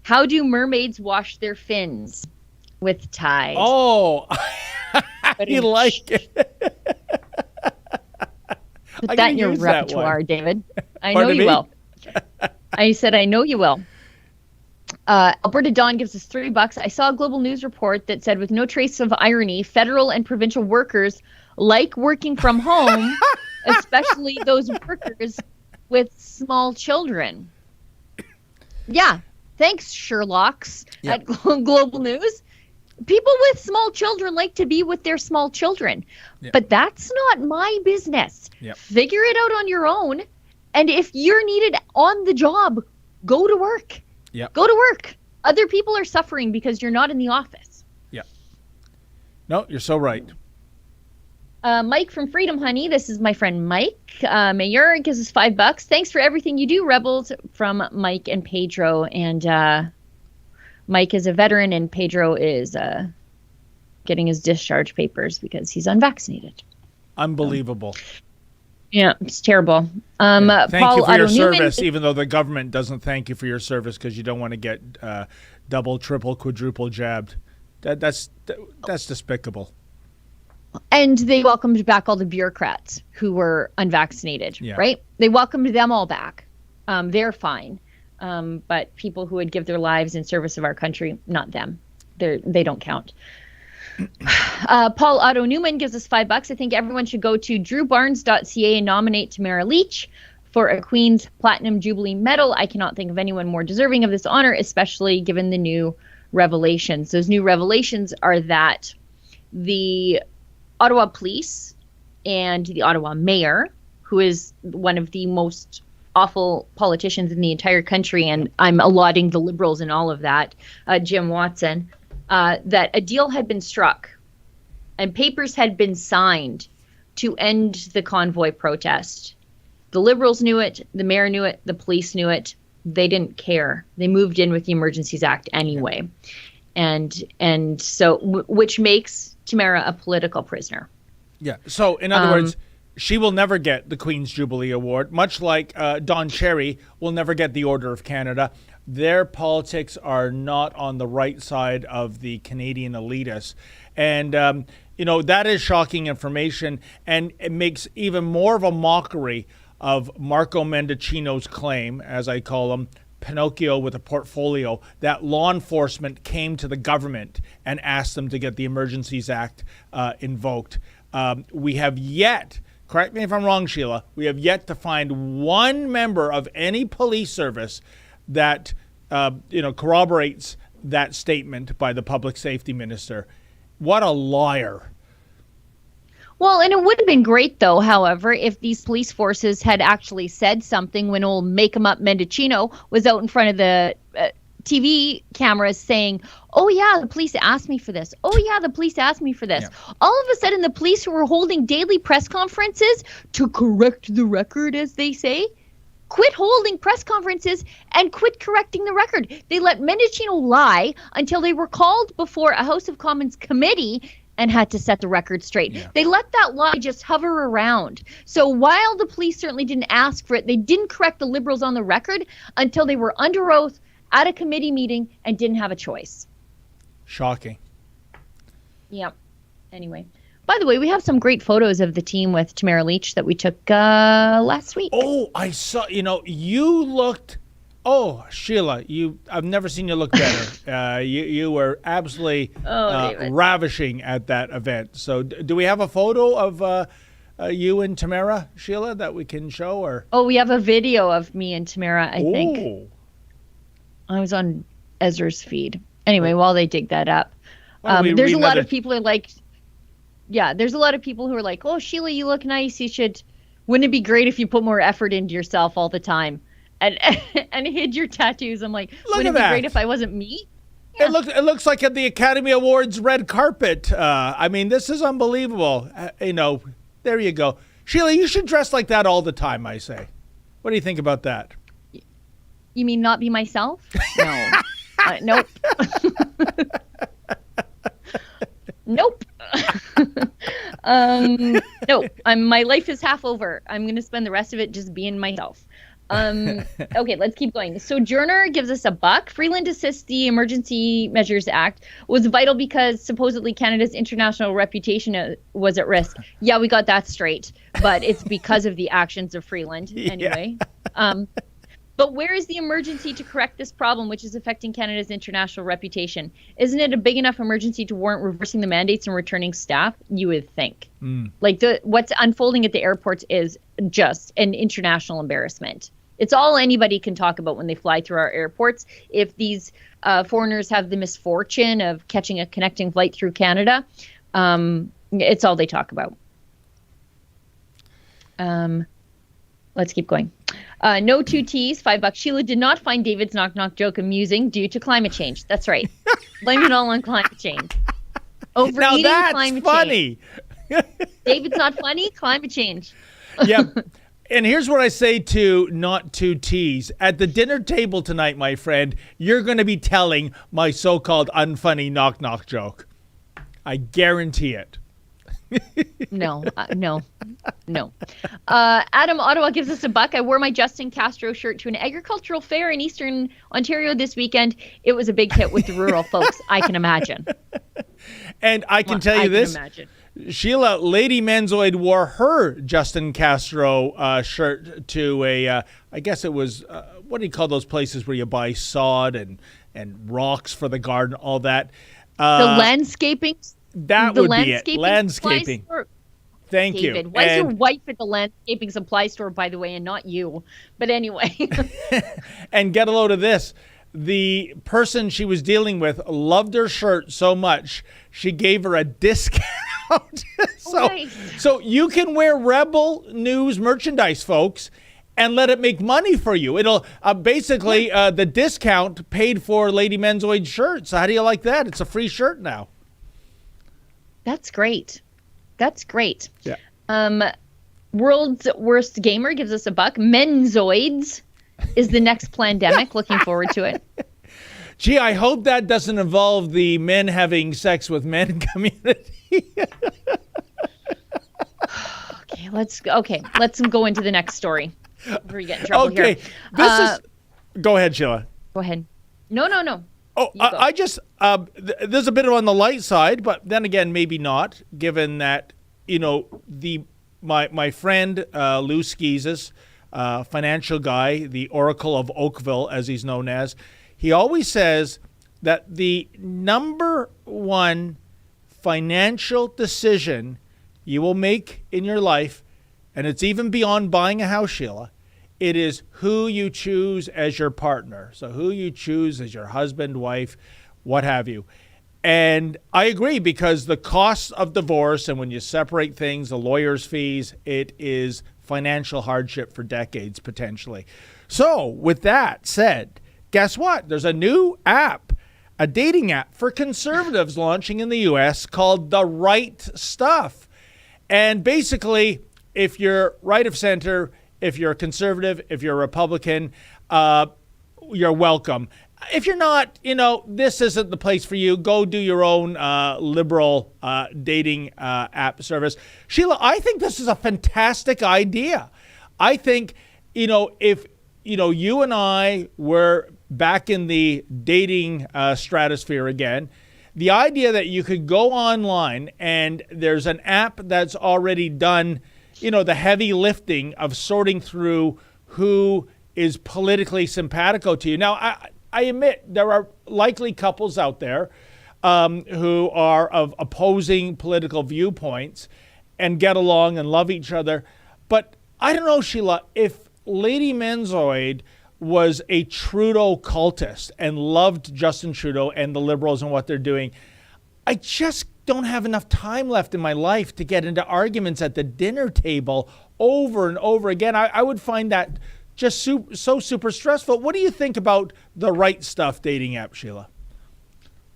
How do mermaids wash their fins? With Tide.
Oh, you like it.
Put that in your repertoire, David. I know you will. I said, I know you will. Alberta Dawn gives us $3. I saw a Global News report that said, with no trace of irony, federal and provincial workers like working from home, especially those workers with small children. Yeah. Thanks, Sherlocks at Global News. People with small children like to be with their small children, but that's not my business. Figure it out on your own. And if you're needed on the job, go to work. Go to work. Other people are suffering because you're not in the office.
No, you're so right.
Mike from Freedom Honey. This is my friend Mike. Mayor gives us $5. Thanks for everything you do, Rebels, from Mike and Pedro. And Mike is a veteran and Pedro is getting his discharge papers because he's unvaccinated.
Unbelievable.
Yeah, it's terrible.
Thank
Paul
you for your
Otto Newman,
service, even though the government doesn't thank you for your service because you don't want to get double, triple, quadruple jabbed. That's despicable.
And they welcomed back all the bureaucrats who were unvaccinated, right? They welcomed them all back. They're fine. But people who would give their lives in service of our country, not them. They don't count. Paul Otto Newman gives us $5. I think everyone should go to drewbarnes.ca and nominate Tamara Leach for a Queen's Platinum Jubilee Medal. I cannot think of anyone more deserving of this honor, especially given the new revelations. Those new revelations are that the Ottawa Police and the Ottawa Mayor, who is one of the most awful politicians in the entire country, and I'm allotting the Liberals in all of that, Jim Watson, that a deal had been struck and papers had been signed to end the convoy protest. The Liberals knew it. The mayor knew it. The police knew it. They didn't care. They moved in with the Emergencies Act anyway. And so, which makes Tamara a political prisoner.
Yeah. So, in other words, she will never get the Queen's Jubilee Award, much like Don Cherry will never get the Order of Canada. Their politics are not on the right side of the Canadian elitists. And, that is shocking information, and it makes even more of a mockery of Marco Mendicino's claim, as I call him, Pinocchio with a portfolio, that law enforcement came to the government and asked them to get the Emergencies Act invoked. We have yet, correct me if I'm wrong, Sheila, we have yet to find one member of any police service that corroborates that statement by the public safety minister. What a liar.
Well, and it would have been great, though, however, if these police forces had actually said something when old make-em-up Mendicino was out in front of the TV cameras saying, oh, yeah, the police asked me for this. Oh, yeah, the police asked me for this. Yeah. All of a sudden, the police who were holding daily press conferences to correct the record, as they say, quit holding press conferences and quit correcting the record. They let Mendicino lie until they were called before a House of Commons committee and had to set the record straight. Yeah. They let that lie just hover around. So while the police certainly didn't ask for it, they didn't correct the Liberals on the record until they were under oath at a committee meeting and didn't have a choice.
Shocking.
Yeah. Anyway. By the way, we have some great photos of the team with Tamara Leach that we took last week.
Oh, I saw, you looked... Oh, Sheila, I've never seen you look better. You were absolutely ravishing at that event. So do we have a photo of you and Tamara, Sheila, that we can show? Or?
Oh, we have a video of me and Tamara, I think. I was on Ezra's feed. Anyway, while they dig that up. There's a lot of people who are like... Yeah, there's a lot of people who are like, oh, Sheila, you look nice. Wouldn't it be great if you put more effort into yourself all the time? And hid your tattoos. I'm like, wouldn't it be great if I wasn't me?
Yeah. It looks like at the Academy Awards red carpet. This is unbelievable. There you go. Sheila, you should dress like that all the time, I say. What do you think about that?
You mean not be myself? No. Nope. Nope. No, my life is half over. I'm going to spend the rest of it just being myself. Okay, let's keep going. Sojourner gives us $1. Freeland assists the Emergency Measures Act was vital because supposedly Canada's international reputation was at risk. Yeah, we got that straight, but it's because of the actions of Freeland anyway. Yeah. But where is the emergency to correct this problem, which is affecting Canada's international reputation? Isn't it a big enough emergency to warrant reversing the mandates and returning staff? You would think. Like what's unfolding at the airports is just an international embarrassment. It's all anybody can talk about when they fly through our airports. If these foreigners have the misfortune of catching a connecting flight through Canada, it's all they talk about. Let's keep going. No 2 T's, $5. Sheila did not find David's knock-knock joke amusing due to climate change. That's right. Blame it all on climate change. Overeating,
now that's
climate
funny.
Change. David's not funny, climate change.
Yeah. And here's what I say to not 2 T's. At the dinner table tonight, my friend, you're going to be telling my so-called unfunny knock-knock joke. I guarantee it.
No. Adam Ottawa gives us $1. I wore my Justin Castro shirt to an agricultural fair in Eastern Ontario this weekend. It was a big hit with the rural folks. I can imagine.
And I can tell you this, Sheila, Lady Menzoid wore her Justin Castro shirt to a, I guess it was, what do you call those places where you buy sod and rocks for the garden, all that.
The landscaping.
That would be it. Landscaping. Thank you.
David, why is your wife at the landscaping supply store, by the way, and not you? But anyway.
And get a load of this. The person she was dealing with loved her shirt so much, she gave her a discount. So you can wear Rebel News merchandise, folks, and let it make money for you. It'll basically, the discount paid for Lady Menzoid's shirt. So how do you like that? It's a free shirt now. That's great.
Yeah. World's Worst Gamer gives us $1. Menzoids is the next pandemic. Looking forward to it.
Gee, I hope that doesn't involve the men having sex with men community.
Let's go into the next story before you get in trouble here.
Go ahead, Sheila.
Go ahead. No.
Oh, I just there's a bit on the light side, but then again, maybe not, given that my friend Lou Skeezes, financial guy, the Oracle of Oakville, as he's known as, he always says that the number one financial decision you will make in your life, and it's even beyond buying a house, Sheila, it is who you choose as your partner. So who you choose as your husband, wife, what have you. And I agree, because the costs of divorce, and when you separate things, the lawyer's fees, it is financial hardship for decades, potentially. So with that said, guess what? There's a new app, a dating app for conservatives launching in the U.S. called The Right Stuff. And basically, if you're right of center, if you're a conservative, if you're a Republican, you're welcome. If you're not, this isn't the place for you. Go do your own liberal dating app service. Sheila, I think this is a fantastic idea. I think, if, you and I were back in the dating stratosphere again, the idea that you could go online and there's an app that's already done, the heavy lifting of sorting through who is politically simpatico to you. Now, I admit there are likely couples out there who are of opposing political viewpoints and get along and love each other. But I don't know, Sheila, if Lady Menzoid was a Trudeau cultist and loved Justin Trudeau and the Liberals and what they're doing, I just don't have enough time left in my life to get into arguments at the dinner table over and over again. I would find that just so super stressful. What do you think about The Right Stuff dating app, Sheila?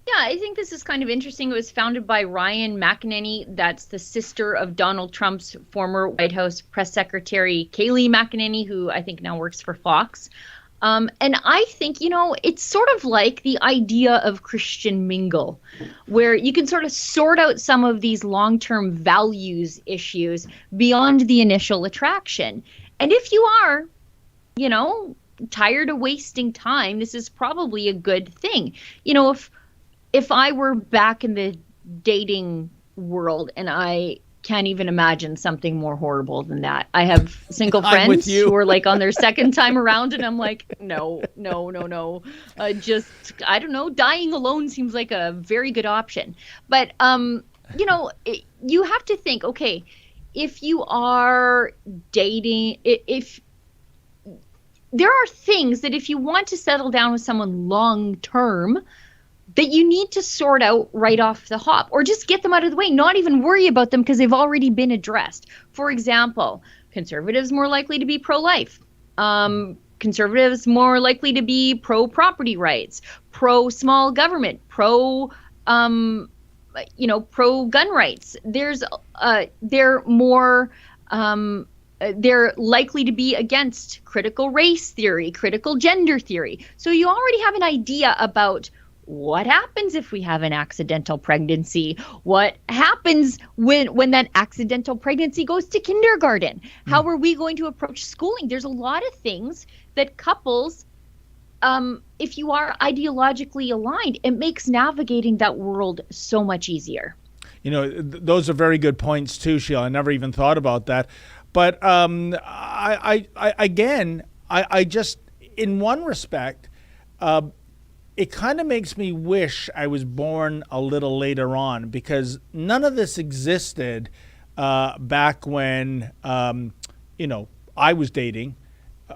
Yeah, I think this is kind of interesting. It was founded by Ryan McEnany. That's the sister of Donald Trump's former White House press secretary, Kayleigh McEnany, who I think now works for Fox. And I think, it's sort of like the idea of Christian Mingle, where you can sort of sort out some of these long-term values issues beyond the initial attraction. And if you are, tired of wasting time, this is probably a good thing. If I were back in the dating world, and I can't even imagine something more horrible than that. I have single friends who are like on their second time around, and I'm like, no. Just, I don't know, dying alone seems like a very good option. But, you have to think, okay, if you are dating, if there are things that if you want to settle down with someone long term, that you need to sort out right off the hop, or just get them out of the way, not even worry about them because they've already been addressed. For example, conservatives more likely to be pro-life. Conservatives more likely to be pro-property rights, pro-small government, pro-gun rights. They're likely to be against critical race theory, critical gender theory. So you already have an idea about what happens if we have an accidental pregnancy? What happens when that accidental pregnancy goes to kindergarten? How are we going to approach schooling? There's a lot of things that couples, if you are ideologically aligned, it makes navigating that world so much easier.
Those are very good points too, Sheila. I never even thought about that. But I just, in one respect, it kind of makes me wish I was born a little later on, because none of this existed back when, I was dating,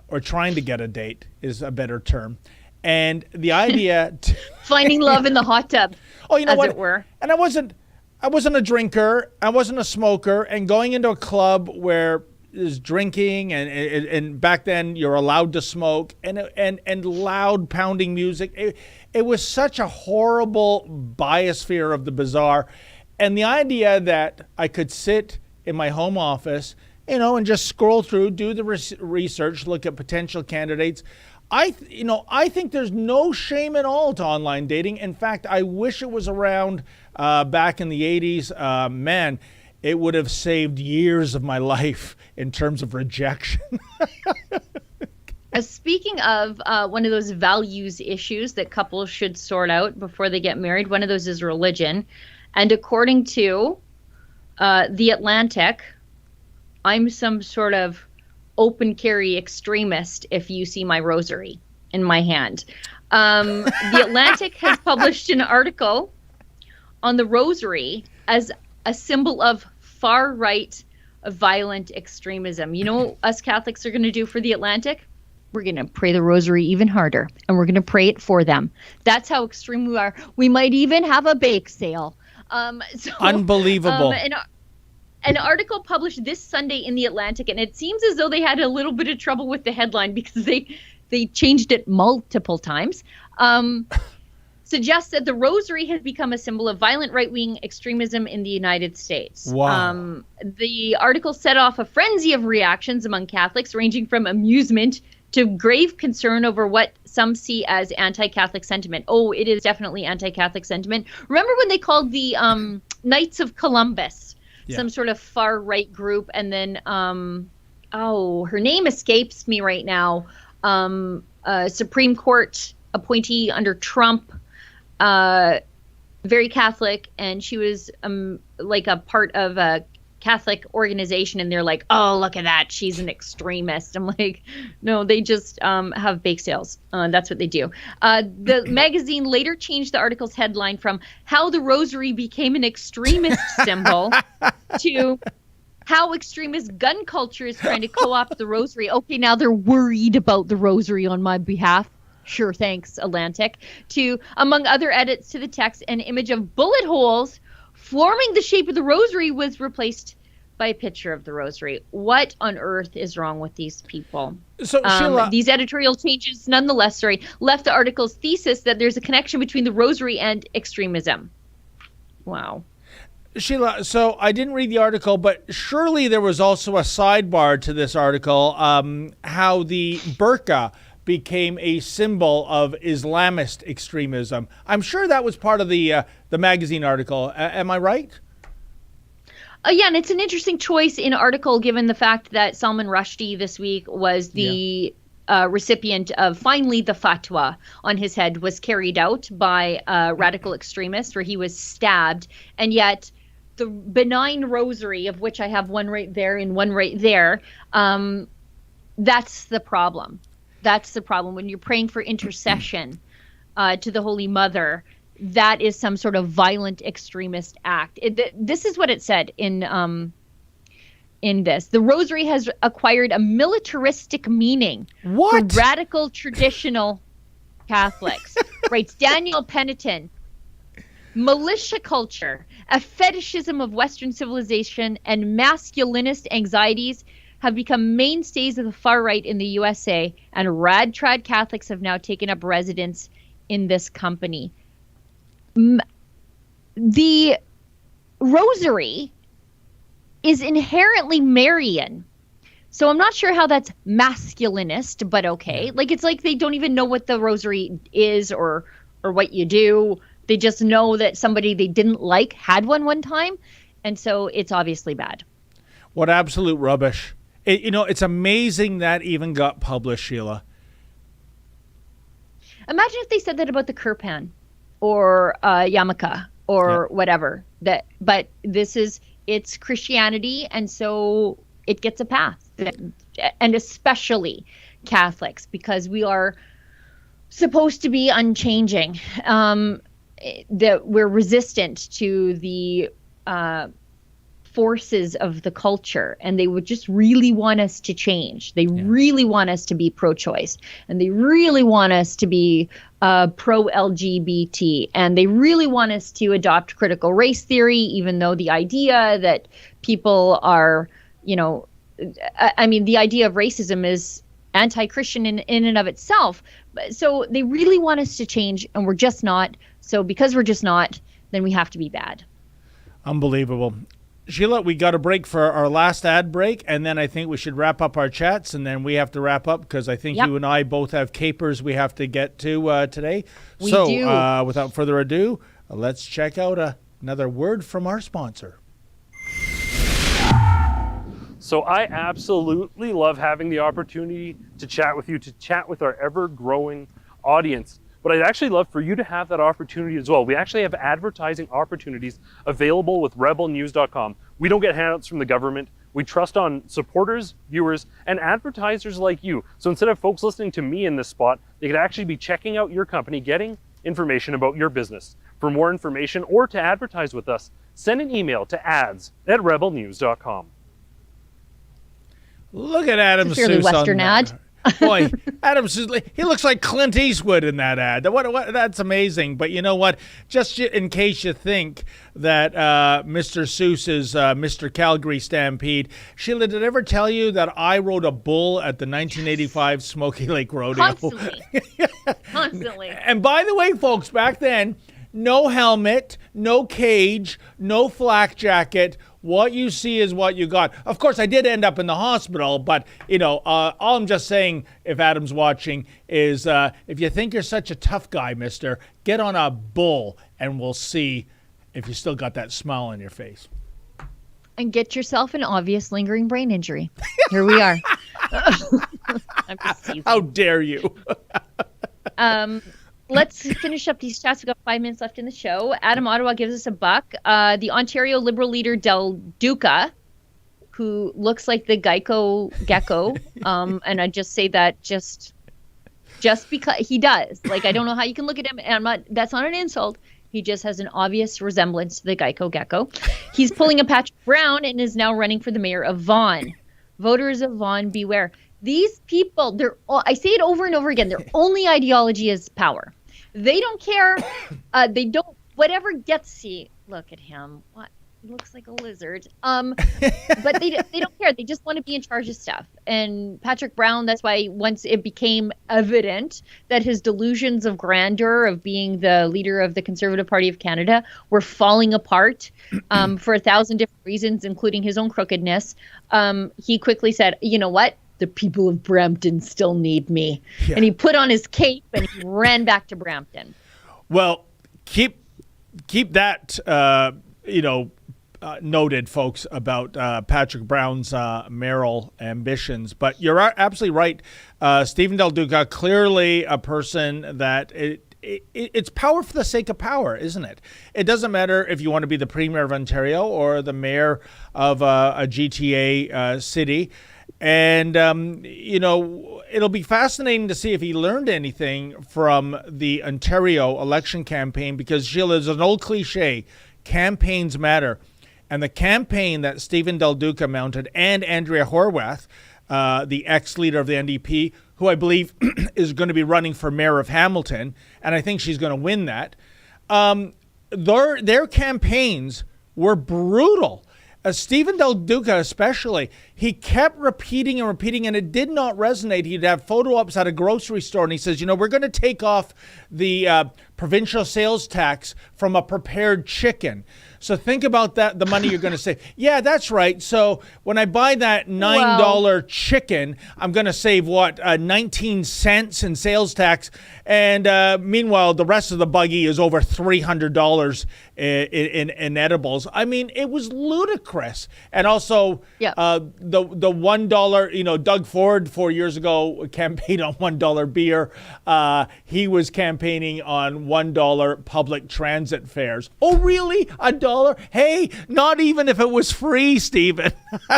or trying to get a date is a better term. And the idea...
Finding love in the hot tub, it were.
And I wasn't a drinker, I wasn't a smoker, and going into a club where there's drinking and back then you're allowed to smoke and loud pounding music. It was such a horrible biosphere of the bizarre. And the idea that I could sit in my home office, and just scroll through, do the research, look at potential candidates. I think there's no shame at all to online dating. In fact, I wish it was around back in the 80s. Man, it would have saved years of my life in terms of rejection.
Speaking of one of those values issues that couples should sort out before they get married, one of those is religion. And according to The Atlantic, I'm some sort of open carry extremist if you see my rosary in my hand. The Atlantic has published an article on the rosary as a symbol of far-right violent extremism. You know what us Catholics are going to do for The Atlantic? We're going to pray the rosary even harder, and we're going to pray it for them. That's how extreme we are. We might even have a bake sale.
Unbelievable.
An article published this Sunday in The Atlantic, and it seems as though they had a little bit of trouble with the headline because they changed it multiple times, suggests that the rosary has become a symbol of violent right-wing extremism in the United States.
Wow.
The article set off a frenzy of reactions among Catholics, ranging from amusement to grave concern over what some see as anti-Catholic sentiment. Oh, it is definitely anti-Catholic sentiment. Remember when they called the Knights of Columbus some sort of far-right group, and then, her name escapes me right now, Supreme Court appointee under Trump, very Catholic, and she was like a part of a Catholic organization, and they're like, oh, look at that, she's an extremist. I'm like, no, they just have bake sales. That's what they do. The magazine later changed the article's headline from how the rosary became an extremist symbol to how extremist gun culture is trying to co-opt the rosary. Okay, now they're worried about the rosary on my behalf. Sure, thanks, Atlantic. To, among other edits to the text, an image of bullet holes forming the shape of the rosary was replaced by a picture of the rosary. What on earth is wrong with these people?
So, Sheila,
these editorial changes, nonetheless, left the article's thesis that there's a connection between the rosary and extremism. Wow.
Sheila, so I didn't read the article, but surely there was also a sidebar to this article, how the burqa became a symbol of Islamist extremism. I'm sure that was part of the magazine article. Am I right?
Yeah, and it's an interesting choice in article given the fact that Salman Rushdie this week was the recipient of, finally, the fatwa on his head was carried out by a radical extremist where he was stabbed, and yet the benign rosary, of which I have one right there and one right there, that's the problem. That's the problem. When you're praying for intercession to the Holy Mother, that is some sort of violent extremist act. This is what it said in this. The rosary has acquired a militaristic meaning for radical traditional Catholics, writes Daniel Peniton. Militia culture, a fetishism of Western civilization, and masculinist anxieties have become mainstays of the far right in the USA, and rad-trad Catholics have now taken up residence in this company. The rosary is inherently Marian, so I'm not sure how that's masculinist, but okay. Like, it's like they don't even know what the rosary is or what you do. They just know that somebody they didn't like had one time, and so it's obviously bad.
What absolute rubbish. It's amazing that even got published, Sheila.
Imagine if they said that about the Kirpan or Yarmulke or whatever. But it's Christianity, and so it gets a pass. And especially Catholics, because we are supposed to be unchanging. That we're resistant to the forces of the culture, and they would just really want us to change. They really want us to be pro-choice, and they really want us to be pro-LGBT, and they really want us to adopt critical race theory, even though the idea that people are, the idea of racism is anti-Christian in and of itself. So they really want us to change, and we're just not. So because we're just not, then we have to be bad.
Unbelievable. Sheila, we got a break for our last ad break, and then I think we should wrap up our chats, and then we have to wrap up because I think you and I both have capers we have to get to today.
We do.
Without further ado, let's check out another word from our sponsor.
So I absolutely love having the opportunity to chat with you, to chat with our ever-growing audience. But I'd actually love for you to have that opportunity as well. We actually have advertising opportunities available with rebelnews.com. We don't get handouts from the government. We trust on supporters, viewers, and advertisers like you. So instead of folks listening to me in this spot, they could actually be checking out your company, getting information about your business. For more information or to advertise with us, send an email to ads@rebelnews.com.
Look at Adam
It's a fairly
Seuss
Western ad.
Boy, Adam Seuss, he looks like Clint Eastwood in that ad. What, that's amazing. But you know what? Just in case you think that Mr. Seuss is Mr. Calgary Stampede, Sheila, did I ever tell you that I rode a bull at the 1985 Smoky Lake Rodeo?
Constantly.
And by the way, folks, back then, no helmet, no cage, no flak jacket. What you see is what you got. Of course, I did end up in the hospital, but, all I'm just saying, if Adam's watching, is if you think you're such a tough guy, mister, get on a bull, and we'll see if you still got that smile on your face.
And get yourself an obvious lingering brain injury. Here we are. I'm just teasing.
How dare you?
Let's finish up these chats. We've got 5 minutes left in the show. Adam Ottawa gives us a buck. The Ontario Liberal leader Del Duca, who looks like the Geico gecko, and I just say that just because he does. Like, I don't know how you can look at him, and that's not an insult. He just has an obvious resemblance to the Geico gecko. He's pulling a Patrick Brown and is now running for the mayor of Vaughan. Voters of Vaughan, beware. These people, I say it over and over again, their only ideology is power. They don't care. Whatever gets you. Look at him. What? He looks like a lizard. But they don't care. They just want to be in charge of stuff. And Patrick Brown, that's why once it became evident that his delusions of grandeur of being the leader of the Conservative Party of Canada were falling apart for 1,000 different reasons, including his own crookedness, he quickly said, you know what? The people of Brampton still need me. Yeah. And he put on his cape and he ran back to Brampton.
Well, keep that, noted, folks, about Patrick Brown's mayoral ambitions. But you're absolutely right. Stephen Del Duca, clearly a person that it's power for the sake of power, isn't it? It doesn't matter if you want to be the Premier of Ontario or the mayor of a GTA city. And, it'll be fascinating to see if he learned anything from the Ontario election campaign, because, Sheila, there's an old cliche, campaigns matter. And the campaign that Stephen Del Duca mounted, and Andrea Horwath, the ex-leader of the NDP, who I believe is going to be running for mayor of Hamilton, and I think she's going to win that, their campaigns were brutal. Stephen Del Duca especially, he kept repeating, and it did not resonate. He'd have photo ops at a grocery store, and he says, we're going to take off the provincial sales tax from a prepared chicken. So think about that, the money you're going to save. Yeah, that's right. So when I buy that $9 chicken, I'm going to save, 19 cents in sales tax. And meanwhile, the rest of the buggy is over $300 in edibles. I mean, it was ludicrous. And also the $1, Doug Ford 4 years ago campaigned on $1 beer. He was campaigning on $1 public transit fares. Oh, really? $1? Hey, not even if it was free, Stephen.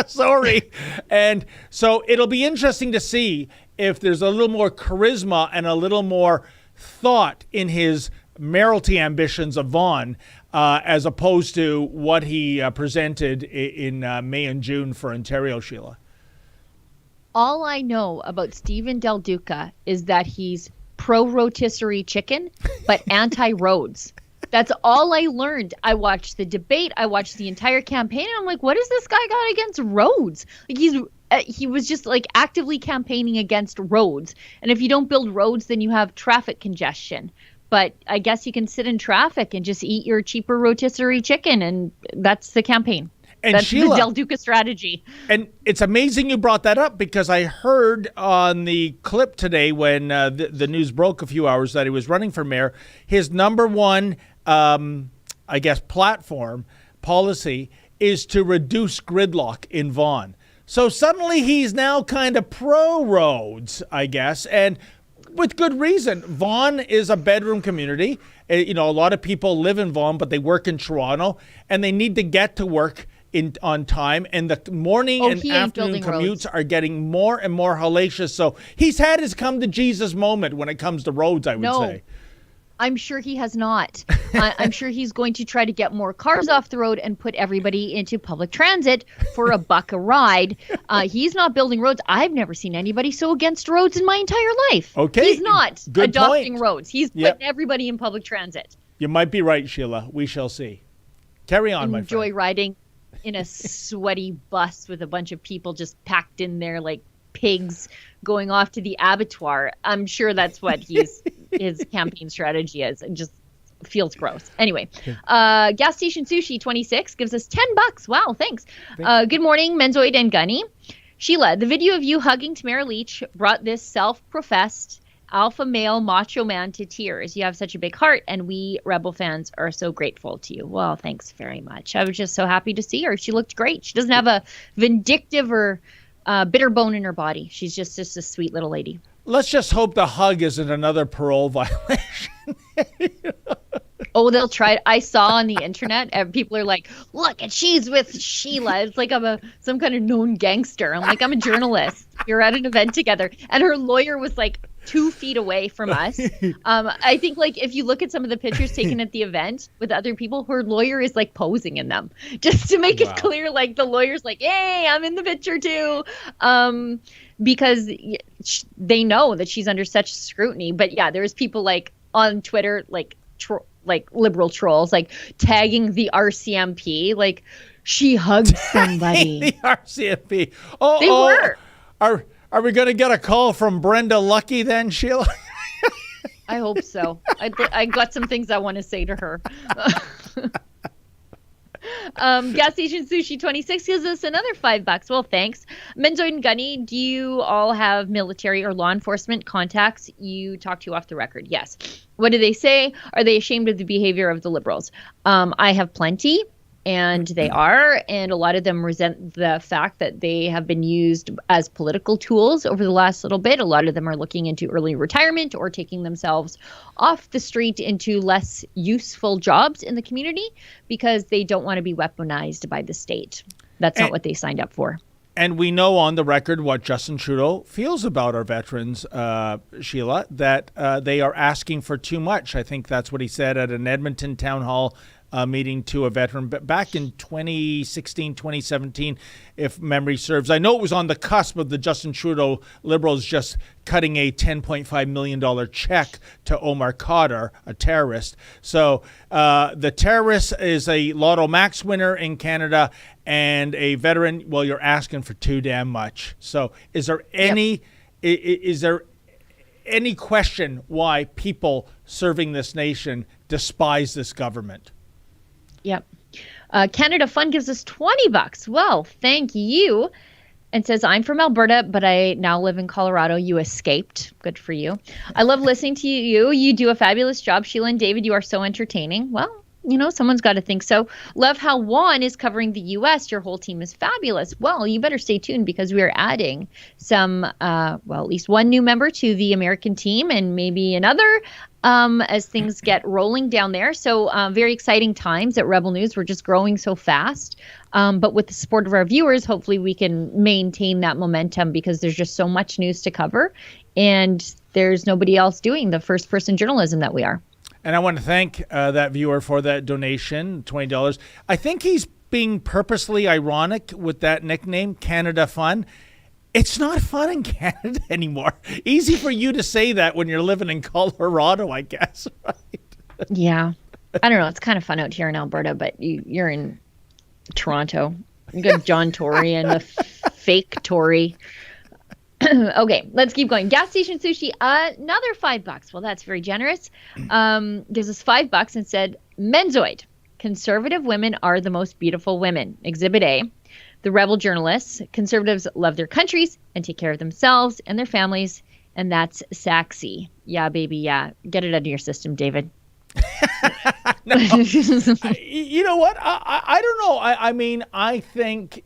Sorry. And so it'll be interesting to see if there's a little more charisma and a little more thought in his mayoralty ambitions of Vaughan, as opposed to what he presented in May and June for Ontario, Sheila.
All I know about Stephen Del Duca is that he's pro-rotisserie chicken, but anti-roads. That's all I learned. I watched the debate. I watched the entire campaign. And I'm like, what has this guy got against roads? Like he was just like actively campaigning against roads. And if you don't build roads, then you have traffic congestion. But I guess you can sit in traffic and just eat your cheaper rotisserie chicken. And that's the campaign.
And
That's
Sheila,
the Del Duca strategy.
And it's amazing you brought that up because I heard on the clip today when the news broke a few hours that he was running for mayor, his number one, I guess, platform policy is to reduce gridlock in Vaughan. So suddenly he's now kind of pro-roads, I guess, and with good reason. Vaughan is a bedroom community. A lot of people live in Vaughan, but they work in Toronto, and they need to get to work on time, and the morning and afternoon commutes are getting more and more hellacious. So he's had his come to Jesus moment when it comes to roads, I would say.
I'm sure he has not. I'm sure he's going to try to get more cars off the road and put everybody into public transit for $1 a ride. He's not building roads. I've never seen anybody so against roads in my entire life.
Okay.
He's not
Good
adopting
point.
roads. He's putting everybody in public transit.
You might be right, Sheila. We shall see. Carry on, my friend.
Enjoy riding in a sweaty bus with a bunch of people just packed in there like pigs going off to the abattoir. I'm sure that's what his campaign strategy is. It just feels gross. Anyway, Gas Station Sushi 26 gives us $10. Wow, thanks. Good morning, Menzoid and Gunny. Sheila, the video of you hugging Tamara Leach brought this self-professed alpha male macho man to tears. You have such a big heart, and we Rebel fans are so grateful to you. Well, thanks very much. I was just so happy to see her. She looked great. She doesn't have a vindictive or bitter bone in her body. She's just a sweet little lady.
Let's just hope the hug isn't another parole violation.
Oh, they'll try. I saw on the internet, and people are like, look, and she's with Sheila. It's like I'm some kind of known gangster. I'm like, I'm a journalist. You're at an event together. And her lawyer was like 2 feet away from us. I think like if you look at some of the pictures taken at the event with other people, her lawyer is like posing in them just to make it clear. Like the lawyer's like, hey, I'm in the picture too. Because they know that she's under such scrutiny. But yeah, there's people like on Twitter, like liberal trolls, like tagging the RCMP, like she hugged somebody.
The RCMP.
They were.
Are we going to get a call from Brenda Lucky then, Sheila?
I hope so. I got some things I want to say to her. Gas Station Sushi 26 gives us another $5. Well, thanks. Menzoid and Gunny, do you all have military or law enforcement contacts you talk to off the record? Yes. What do they say? Are they ashamed of the behavior of the Liberals? I have plenty. And they are, and a lot of them resent the fact that they have been used as political tools over the last little bit. A lot of them are looking into early retirement or taking themselves off the street into less useful jobs in the community because they don't want to be weaponized by the state. That's not what they signed up for.
And we know on the record what Justin Trudeau feels about our veterans, Sheila, that they are asking for too much. I think that's what he said at an Edmonton town hall meeting to a veteran back in 2016, 2017, if memory serves. I know it was on the cusp of the Justin Trudeau Liberals just cutting a $10.5 million check to Omar Khadr, a terrorist. So the terrorist is a Lotto Max winner in Canada and a veteran. Well, you're asking for too damn much. So is there any any question why people serving this nation despise this government?
Yep. Canada Fund gives us $20. Well, thank you. And says, I'm from Alberta, but I now live in Colorado. You escaped. Good for you. I love listening to you. You do a fabulous job. Sheila and David, you are so entertaining. Well, you know, someone's got to think so. Love how Juan is covering the U.S. Your whole team is fabulous. Well, you better stay tuned because we are adding some, at least one new member to the American team and maybe another as things get rolling down there. So very exciting times at Rebel News. We're just growing so fast. But with the support of our viewers, hopefully we can maintain that momentum because there's just so much news to cover. And there's nobody else doing the first person journalism that we are.
And I want to thank that viewer for that donation, $20. I think he's being purposely ironic with that nickname, Canada Fun. It's not fun in Canada anymore. Easy for you to say that when you're living in Colorado, I guess, right?
Yeah. I don't know. It's kind of fun out here in Alberta, but you're in Toronto. You got John Tory and the fake Tory. Okay, let's keep going. Gas Station Sushi, another $5. Well, that's very generous. Gives us $5 and said, Menzoid, Conservative women are the most beautiful women. Exhibit A. The rebel journalists. Conservatives love their countries and take care of themselves and their families. And that's sexy. Yeah, baby, yeah. Get it out of your system, David.
No. You know what? I don't know. I mean, I think,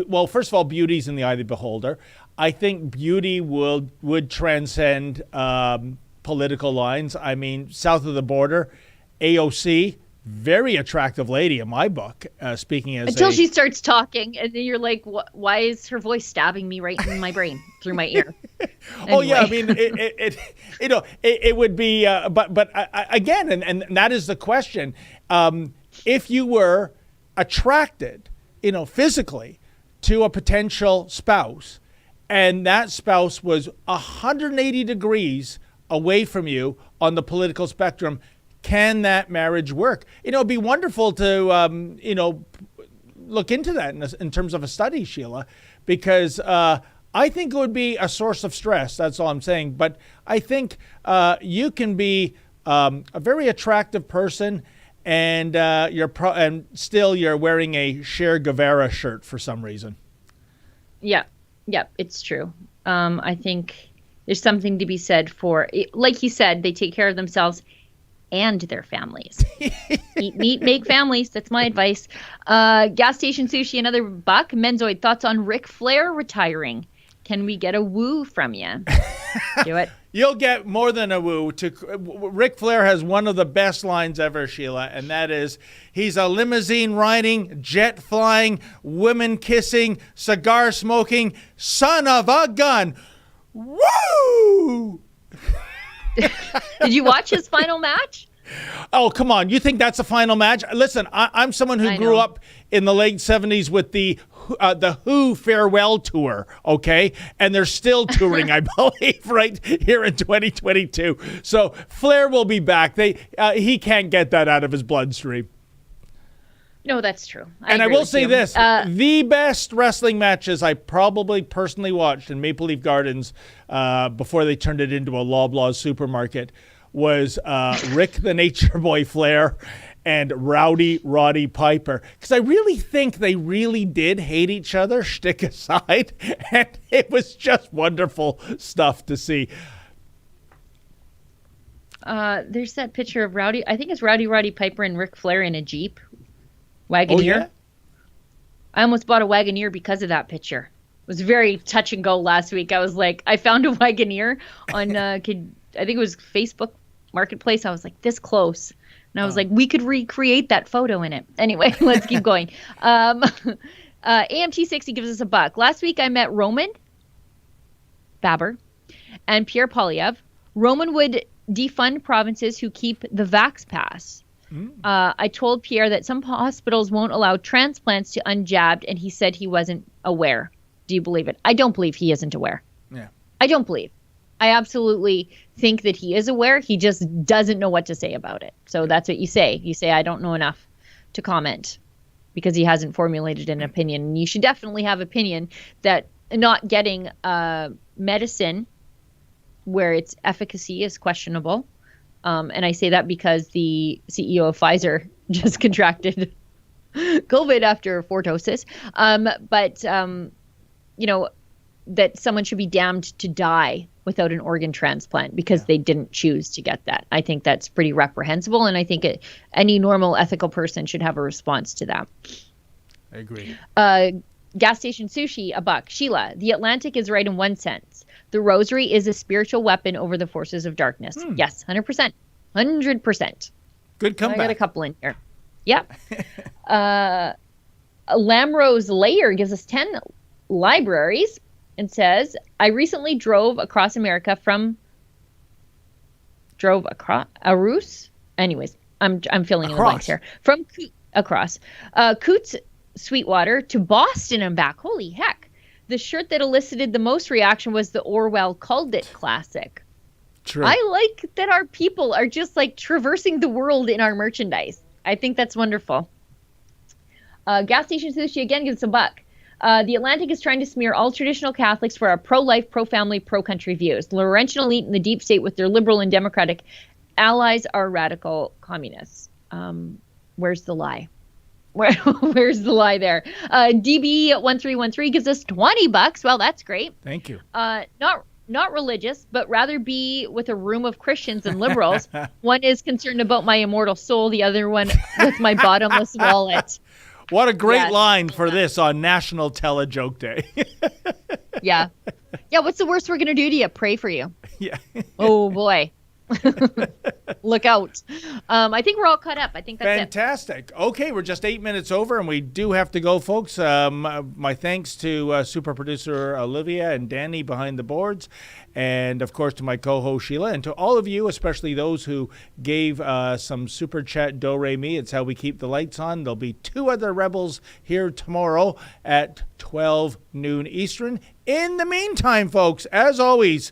well, first of all, beauty's in the eye of the beholder. I think beauty would transcend political lines. I mean, south of the border, AOC, very attractive lady in my book, speaking as
Until she starts talking, and then you're like, why is her voice stabbing me right in my brain through my ear? Anyway.
Oh yeah, I mean, it would be, but again, and that is the question. If you were attracted, physically to a potential spouse, and that spouse was 180 degrees away from you on the political spectrum, can that marriage work? It'd be wonderful to, look into that in terms of a study, Sheila, because I think it would be a source of stress. That's all I'm saying. But I think you can be a very attractive person, and still you're wearing a Che Guevara shirt for some reason.
Yeah, it's true. I think there's something to be said for, like you said, they take care of themselves and their families. Eat meat, make families. That's my advice. Gas station sushi, another buck. Menzoid, thoughts on Ric Flair retiring? Can we get a woo from you? Do it.
You'll get more than a woo. Ric Flair has one of the best lines ever, Sheila, and that is, he's a limousine riding, jet flying, women kissing, cigar smoking, son of a gun. Woo!
Did you watch his final match?
Oh, come on. You think that's a final match? Listen, I'm someone who grew up in the late 70s with the Who farewell tour, okay? And they're still touring, I believe, right here in 2022. So Flair will be back. He can't get that out of his bloodstream.
No, that's true.
I will say this, the best wrestling matches I probably personally watched in Maple Leaf Gardens before they turned it into a Loblaws supermarket was Rick the Nature Boy Flair and Rowdy Roddy Piper. Because I really think they really did hate each other, shtick aside, and it was just wonderful stuff to see.
There's that picture of I think it's Rowdy Roddy Piper and Ric Flair in a Jeep. Wagoneer.
Oh, yeah?
I almost bought a Wagoneer because of that picture. It was very touch and go last week. I was like, I found a Wagoneer on, I think it was Facebook Marketplace. I was like, this close. And I was like, we could recreate that photo in it. Anyway, let's keep going. AMT60 gives us a buck. Last week I met Roman Baber and Pierre Polyev. Roman would defund provinces who keep the Vax Pass. I told Pierre that some hospitals won't allow transplants to unjabbed, and he said he wasn't aware. Do you believe it? I don't believe he isn't aware.
Yeah.
I don't believe. I absolutely think that he is aware. He just doesn't know what to say about it. So that's what you say. You say, I don't know enough to comment, because he hasn't formulated an opinion. And you should definitely have opinion that not getting medicine where its efficacy is questionable. And I say that because the CEO of Pfizer just contracted COVID after 4 doses. That someone should be damned to die without an organ transplant because they didn't choose to get that. I think that's pretty reprehensible. And I think any normal ethical person should have a response to that.
I agree.
Gas station sushi, a buck. Sheila, the Atlantic is right in one sense. The rosary is a spiritual weapon over the forces of darkness. Yes, 100%. 100%.
Good comeback.
I got a couple in here. Yep. Lamrose Layer gives us 10 libraries and says, I recently drove across America Arus? Anyways, I'm filling in the blanks here. From across. Coots, Sweetwater to Boston and back. Holy heck. The shirt that elicited the most reaction was the Orwell Called It classic.
True.
I like that our people are just like traversing the world in our merchandise. I think that's wonderful. Gas station sushi again gives a buck. The Atlantic is trying to smear all traditional Catholics for our pro-life, pro-family, pro-country views. The Laurentian elite and the deep state with their liberal and democratic allies are radical communists. Where's the lie? Where's the lie there? DB1313 gives us $20. Well, that's great.
Thank you.
Not religious, but rather be with a room of Christians and liberals. One is concerned about my immortal soul, the other one with my bottomless wallet.
What a great line for this on National Tele-Joke Day.
Yeah. Yeah, what's the worst we're going to do to you? Pray for you.
Yeah.
Oh, boy. Look out. I think we're all caught up. I think that's
Fantastic. Okay, we're just 8 minutes over, and we do have to go, folks. My thanks to super producer Olivia and Danny behind the boards, and, of course, to my co-host Sheila, and to all of you, especially those who gave some super chat do-re-mi. It's how we keep the lights on. There'll be 2 other Rebels here tomorrow at 12 noon Eastern. In the meantime, folks, as always,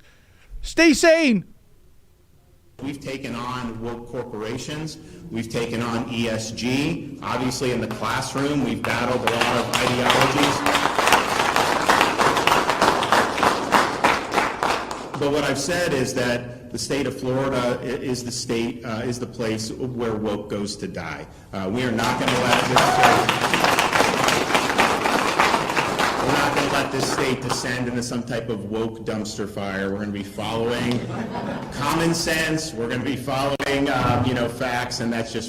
stay sane.
We've taken on woke corporations. We've taken on ESG. Obviously, in the classroom, we've battled a lot of ideologies. But what I've said is that the state of Florida is the place where woke goes to die. We are not going to let this state descend into some type of woke dumpster fire. We're going to be following common sense. We're going to be following, facts, and that's just